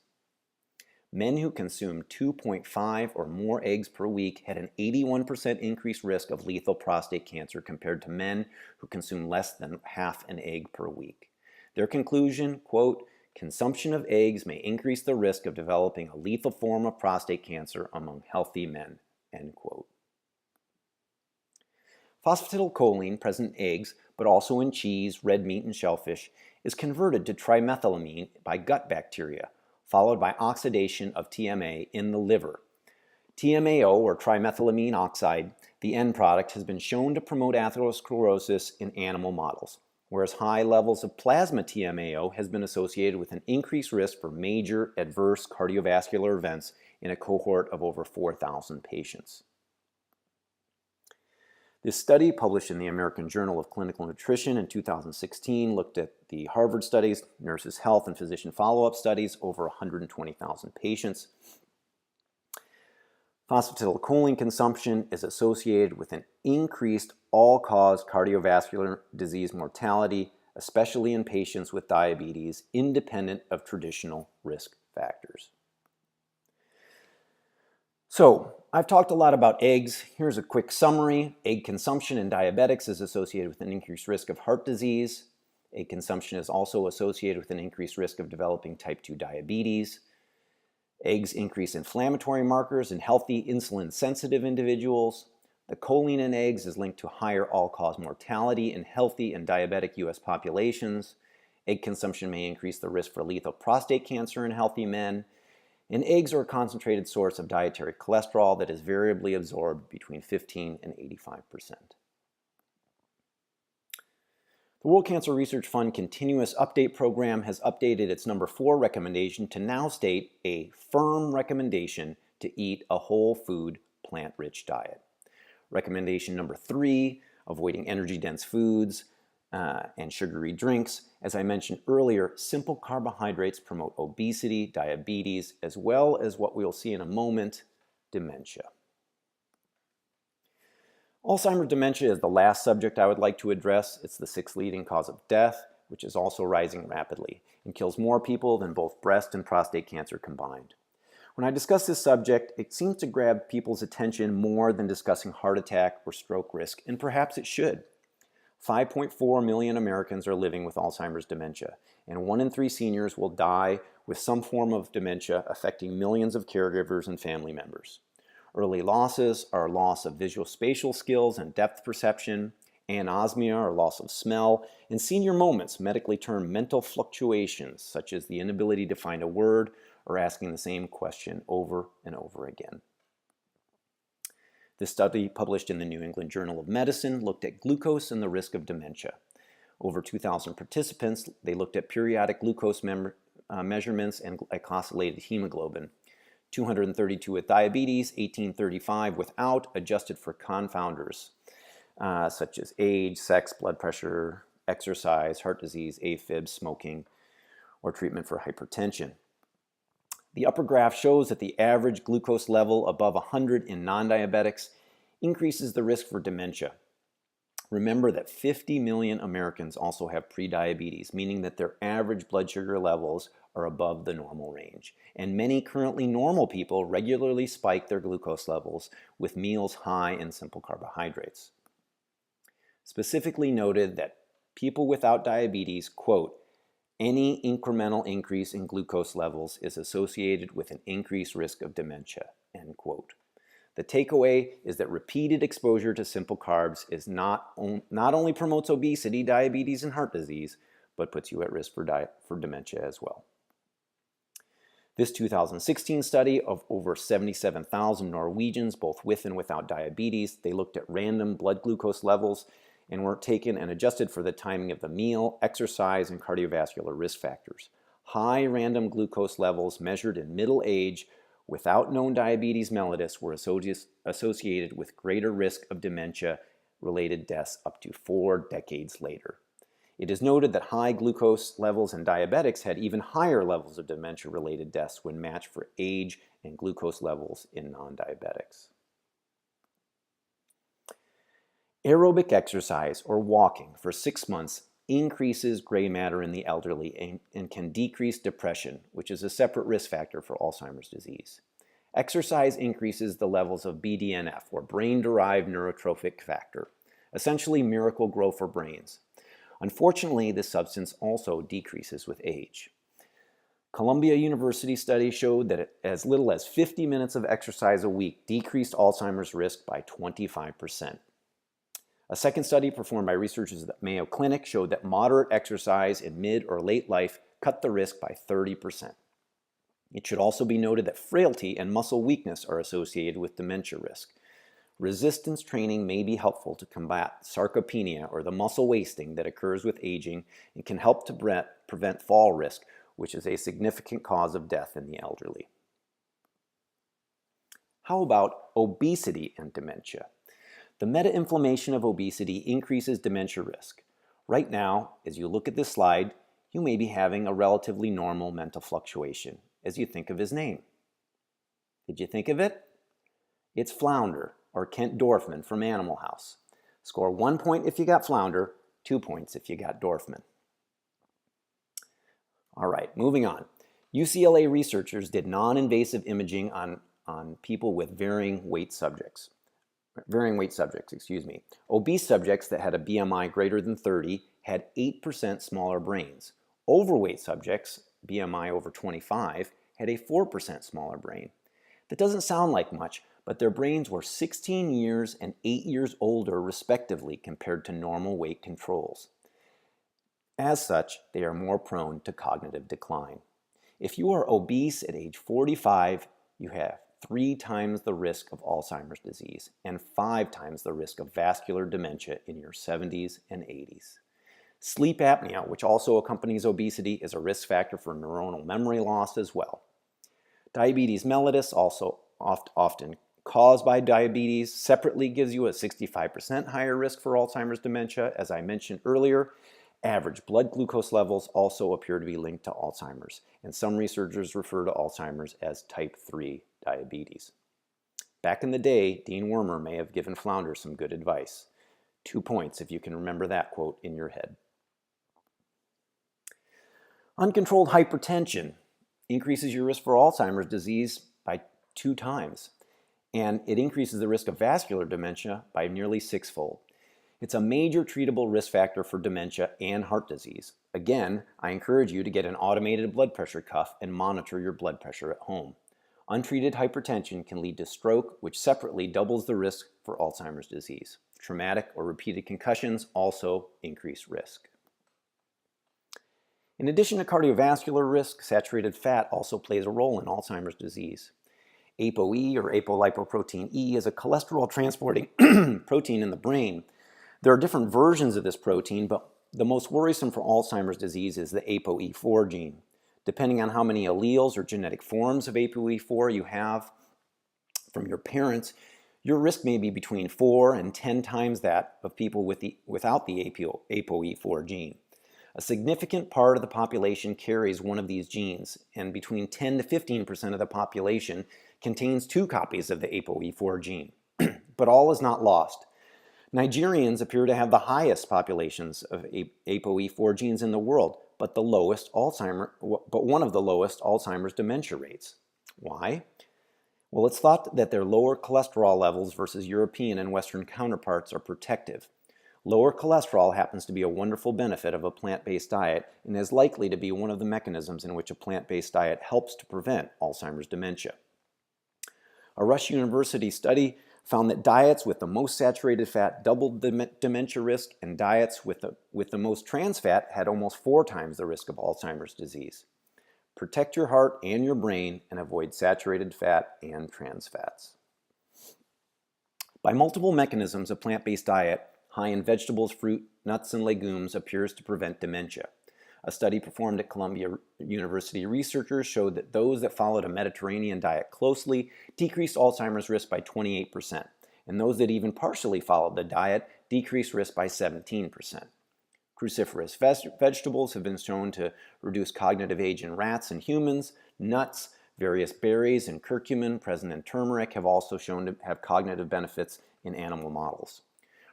men who consumed 2.5 or more eggs per week had an 81% increased risk of lethal prostate cancer compared to men who consumed less than half an egg per week. Their conclusion, quote, "Consumption of eggs may increase the risk of developing a lethal form of prostate cancer among healthy men," end quote. Phosphatidylcholine, present in eggs, but also in cheese, red meat, and shellfish, is converted to trimethylamine by gut bacteria, followed by oxidation of TMA in the liver. TMAO, or trimethylamine oxide, the end product, has been shown to promote atherosclerosis in animal models, whereas high levels of plasma TMAO has been associated with an increased risk for major adverse cardiovascular events in a cohort of over 4,000 patients. This study, published in the American Journal of Clinical Nutrition in 2016, looked at the Harvard studies, nurses' health and physician follow-up studies, over 120,000 patients. Phosphatidylcholine consumption is associated with an increased all-cause cardiovascular disease mortality, especially in patients with diabetes, independent of traditional risk factors. So, I've talked a lot about eggs. Here's a quick summary. Egg consumption in diabetics is associated with an increased risk of heart disease. Egg consumption is also associated with an increased risk of developing type 2 diabetes. Eggs increase inflammatory markers in healthy insulin-sensitive individuals. The choline in eggs is linked to higher all-cause mortality in healthy and diabetic U.S. populations. Egg consumption may increase the risk for lethal prostate cancer in healthy men. And eggs are a concentrated source of dietary cholesterol that is variably absorbed between 15 and 85%. The World Cancer Research Fund Continuous Update Program has updated its number 4 recommendation to now state a firm recommendation to eat a whole food, plant-rich diet. Recommendation number 3, avoiding energy-dense foods and sugary drinks. As I mentioned earlier, simple carbohydrates promote obesity, diabetes, as well as what we'll see in a moment, dementia. Alzheimer's dementia is the last subject I would like to address. It's the 6th leading cause of death, which is also rising rapidly and kills more people than both breast and prostate cancer combined. When I discuss this subject, it seems to grab people's attention more than discussing heart attack or stroke risk, and perhaps it should. 5.4 million Americans are living with Alzheimer's dementia, and 1 in 3 seniors will die with some form of dementia, affecting millions of caregivers and family members. Early losses are loss of visual spatial skills and depth perception, anosmia or loss of smell, and senior moments, medically termed mental fluctuations, such as the inability to find a word or asking the same question over and over again. This study, published in the New England Journal of Medicine, looked at glucose and the risk of dementia. Over 2,000 participants, they looked at periodic glucose measurements and glycosylated hemoglobin. 232 with diabetes, 1835 without, adjusted for confounders, such as age, sex, blood pressure, exercise, heart disease, AFib, smoking, or treatment for hypertension. The upper graph shows that the average glucose level above 100 in non-diabetics increases the risk for dementia. Remember that 50 million Americans also have prediabetes, meaning that their average blood sugar levels are above the normal range. And many currently normal people regularly spike their glucose levels with meals high in simple carbohydrates. Specifically noted that people without diabetes, quote, "Any incremental increase in glucose levels is associated with an increased risk of dementia," end quote. The takeaway is that repeated exposure to simple carbs is not only promotes obesity, diabetes, and heart disease, but puts you at risk for dementia as well. This 2016 study of over 77,000 Norwegians, both with and without diabetes, they looked at random blood glucose levels and were taken and adjusted for the timing of the meal, exercise, and cardiovascular risk factors. High random glucose levels measured in middle age without known diabetes mellitus were associated with greater risk of dementia-related deaths up to 4 decades later. It is noted that high glucose levels in diabetics had even higher levels of dementia-related deaths when matched for age and glucose levels in non-diabetics. Aerobic exercise, or walking, for 6 months increases gray matter in the elderly and can decrease depression, which is a separate risk factor for Alzheimer's disease. Exercise increases the levels of BDNF, or brain-derived neurotrophic factor, essentially miracle grow for brains. Unfortunately, this substance also decreases with age. Columbia University study showed that as little as 50 minutes of exercise a week decreased Alzheimer's risk by 25%. A second study performed by researchers at the Mayo Clinic showed that moderate exercise in mid or late life cut the risk by 30%. It should also be noted that frailty and muscle weakness are associated with dementia risk. Resistance training may be helpful to combat sarcopenia, or the muscle wasting that occurs with aging, and can help to prevent fall risk, which is a significant cause of death in the elderly. How about obesity and dementia? The meta-inflammation of obesity increases dementia risk. Right now, as you look at this slide, you may be having a relatively normal mental fluctuation as you think of his name. Did you think of it? It's Flounder, or Kent Dorfman from Animal House. Score 1 point if you got Flounder, 2 points if you got Dorfman. All right, moving on. UCLA researchers did non-invasive imaging on people with varying weight subjects. Obese subjects that had a BMI greater than 30 had 8% smaller brains. Overweight subjects, BMI over 25, had a 4% smaller brain. That doesn't sound like much, but their brains were 16 years and 8 years older respectively compared to normal weight controls. As such, they are more prone to cognitive decline. If you are obese at age 45, you have 3 times the risk of Alzheimer's disease and 5 times the risk of vascular dementia in your 70s and 80s. Sleep apnea, which also accompanies obesity, is a risk factor for neuronal memory loss as well. Diabetes mellitus, also often caused by diabetes, separately gives you a 65% higher risk for Alzheimer's dementia. As I mentioned earlier, average blood glucose levels also appear to be linked to Alzheimer's, and some researchers refer to Alzheimer's as type 3 diabetes. Back in the day, Dean Wormer may have given Flounder some good advice. 2 points if you can remember that quote in your head. Uncontrolled hypertension increases your risk for Alzheimer's disease by 2 times, and it increases the risk of vascular dementia by nearly 6-fold. It's a major treatable risk factor for dementia and heart disease. Again, I encourage you to get an automated blood pressure cuff and monitor your blood pressure at home. Untreated hypertension can lead to stroke, which separately doubles the risk for Alzheimer's disease. Traumatic or repeated concussions also increase risk. In addition to cardiovascular risk, saturated fat also plays a role in Alzheimer's disease. ApoE, or apolipoprotein E, is a cholesterol transporting protein in the brain. There are different versions of this protein, but the most worrisome for Alzheimer's disease is the ApoE4 gene. Depending on how many alleles or genetic forms of ApoE4 you have from your parents, your risk may be between 4 and 10 times that of people without the ApoE4 gene. A significant part of the population carries one of these genes, and between 10 to 15% of the population contains 2 copies of the ApoE4 gene. But all is not lost. Nigerians appear to have the highest populations of ApoE4 genes in the world, but one of the lowest Alzheimer's dementia rates. Why? Well, it's thought that their lower cholesterol levels versus European and Western counterparts are protective. Lower cholesterol happens to be a wonderful benefit of a plant-based diet and is likely to be one of the mechanisms in which a plant-based diet helps to prevent Alzheimer's dementia. A Rush University study found that diets with the most saturated fat doubled the dementia risk, and diets with the most trans fat had almost 4 times the risk of Alzheimer's disease. Protect your heart and your brain and avoid saturated fat and trans fats. By multiple mechanisms, a plant-based diet high in vegetables, fruit, nuts, and legumes appears to prevent dementia. A study performed at Columbia University researchers showed that those that followed a Mediterranean diet closely decreased Alzheimer's risk by 28%, and those that even partially followed the diet decreased risk by 17%. Cruciferous vegetables have been shown to reduce cognitive age in rats and humans. Nuts, various berries, and curcumin present in turmeric have also shown to have cognitive benefits in animal models.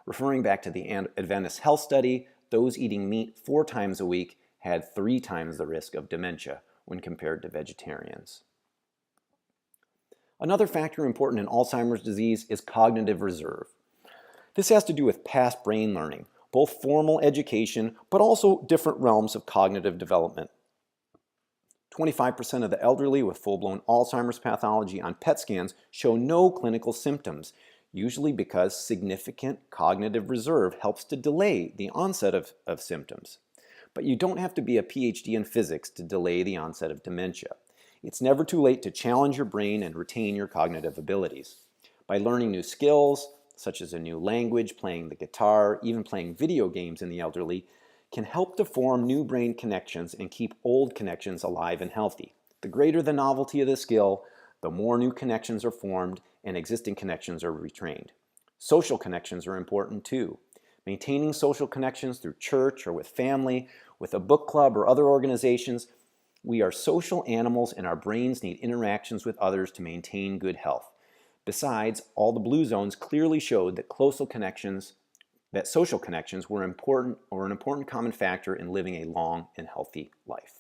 Referring back to the Adventist Health Study, those eating meat 4 times a week had 3 times the risk of dementia when compared to vegetarians. Another factor important in Alzheimer's disease is cognitive reserve. This has to do with past brain learning, both formal education, but also different realms of cognitive development. 25% of the elderly with full-blown Alzheimer's pathology on PET scans show no clinical symptoms, usually because significant cognitive reserve helps to delay the onset of symptoms. But you don't have to be a PhD in physics to delay the onset of dementia. It's never too late to challenge your brain and retain your cognitive abilities. By learning new skills, such as a new language, playing the guitar, even playing video games in the elderly, can help to form new brain connections and keep old connections alive and healthy. The greater the novelty of the skill, the more new connections are formed and existing connections are retrained. Social connections are important too. Maintaining social connections through church or with family, with a book club or other organizations. We are social animals and our brains need interactions with others to maintain good health. Besides, all the blue zones clearly showed that social connections were an important common factor in living a long and healthy life.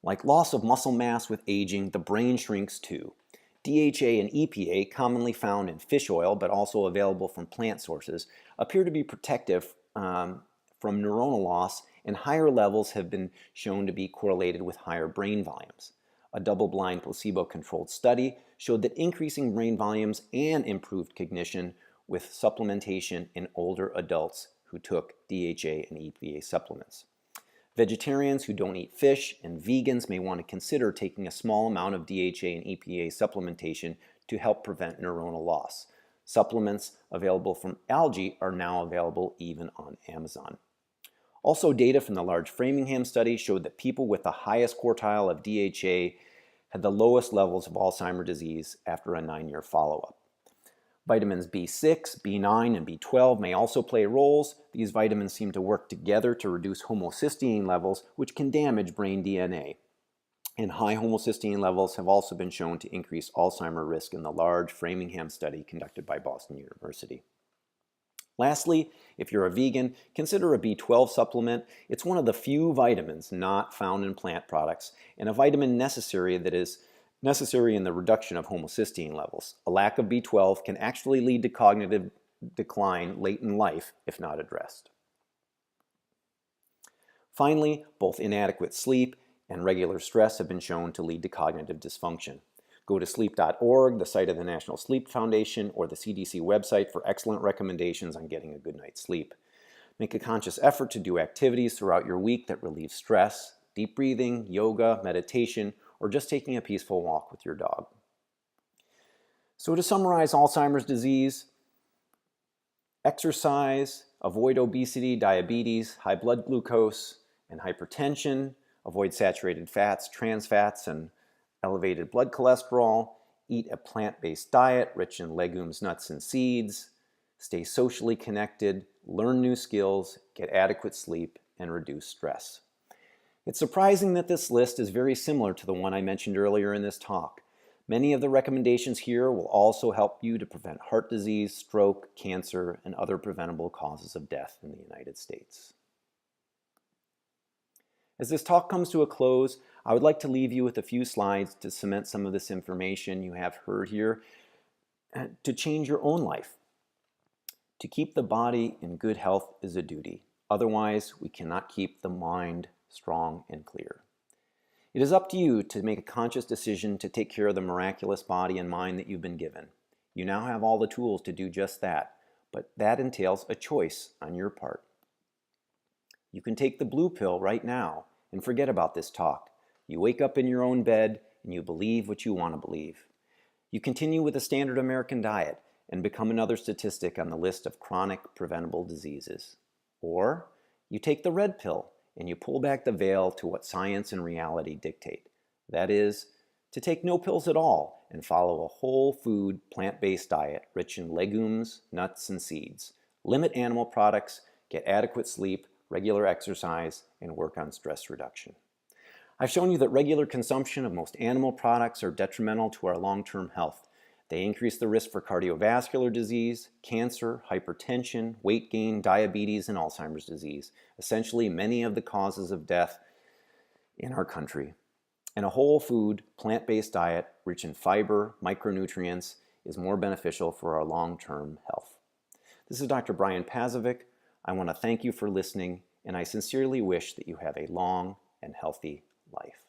Like loss of muscle mass with aging, the brain shrinks too. DHA and EPA, commonly found in fish oil but also available from plant sources, appear to be protective from neuronal loss, and higher levels have been shown to be correlated with higher brain volumes. A double-blind placebo-controlled study showed that increasing brain volumes and improved cognition with supplementation in older adults who took DHA and EPA supplements. Vegetarians who don't eat fish and vegans may want to consider taking a small amount of DHA and EPA supplementation to help prevent neuronal loss. Supplements available from algae are now available even on Amazon. Also, data from the large Framingham study showed that people with the highest quartile of DHA had the lowest levels of Alzheimer's disease after a 9-year follow-up. Vitamins B6, B9, and B12 may also play roles. These vitamins seem to work together to reduce homocysteine levels, which can damage brain DNA. And high homocysteine levels have also been shown to increase Alzheimer's risk in the large Framingham study conducted by Boston University. Lastly, if you're a vegan, consider a B12 supplement. It's one of the few vitamins not found in plant products and a vitamin necessary in the reduction of homocysteine levels. A lack of B12 can actually lead to cognitive decline late in life if not addressed. Finally, both inadequate sleep and regular stress have been shown to lead to cognitive dysfunction. Go to sleep.org, the site of the National Sleep Foundation, or the CDC website for excellent recommendations on getting a good night's sleep. Make a conscious effort to do activities throughout your week that relieve stress, deep breathing, yoga, meditation, or just taking a peaceful walk with your dog. So to summarize Alzheimer's disease, exercise, avoid obesity, diabetes, high blood glucose, and hypertension, avoid saturated fats, trans fats, and elevated blood cholesterol, eat a plant-based diet rich in legumes, nuts, and seeds, stay socially connected, learn new skills, get adequate sleep, and reduce stress. It's surprising that this list is very similar to the one I mentioned earlier in this talk. Many of the recommendations here will also help you to prevent heart disease, stroke, cancer, and other preventable causes of death in the United States. As this talk comes to a close, I would like to leave you with a few slides to cement some of this information you have heard here to change your own life. To keep the body in good health is a duty. Otherwise, we cannot keep the mind strong and clear. It is up to you to make a conscious decision to take care of the miraculous body and mind that you've been given. You now have all the tools to do just that, but that entails a choice on your part. You can take the blue pill right now and forget about this talk. You wake up in your own bed and you believe what you want to believe. You continue with a standard American diet and become another statistic on the list of chronic preventable diseases. Or you take the red pill and you pull back the veil to what science and reality dictate. That is, to take no pills at all and follow a whole food, plant-based diet rich in legumes, nuts, and seeds. Limit animal products, get adequate sleep, regular exercise, and work on stress reduction. I've shown you that regular consumption of most animal products are detrimental to our long-term health. They increase the risk for cardiovascular disease, cancer, hypertension, weight gain, diabetes, and Alzheimer's disease, essentially many of the causes of death in our country. And a whole food, plant-based diet rich in fiber, micronutrients, is more beneficial for our long-term health. This is Dr. Brian Pazovic. I want to thank you for listening, and I sincerely wish that you have a long and healthy life.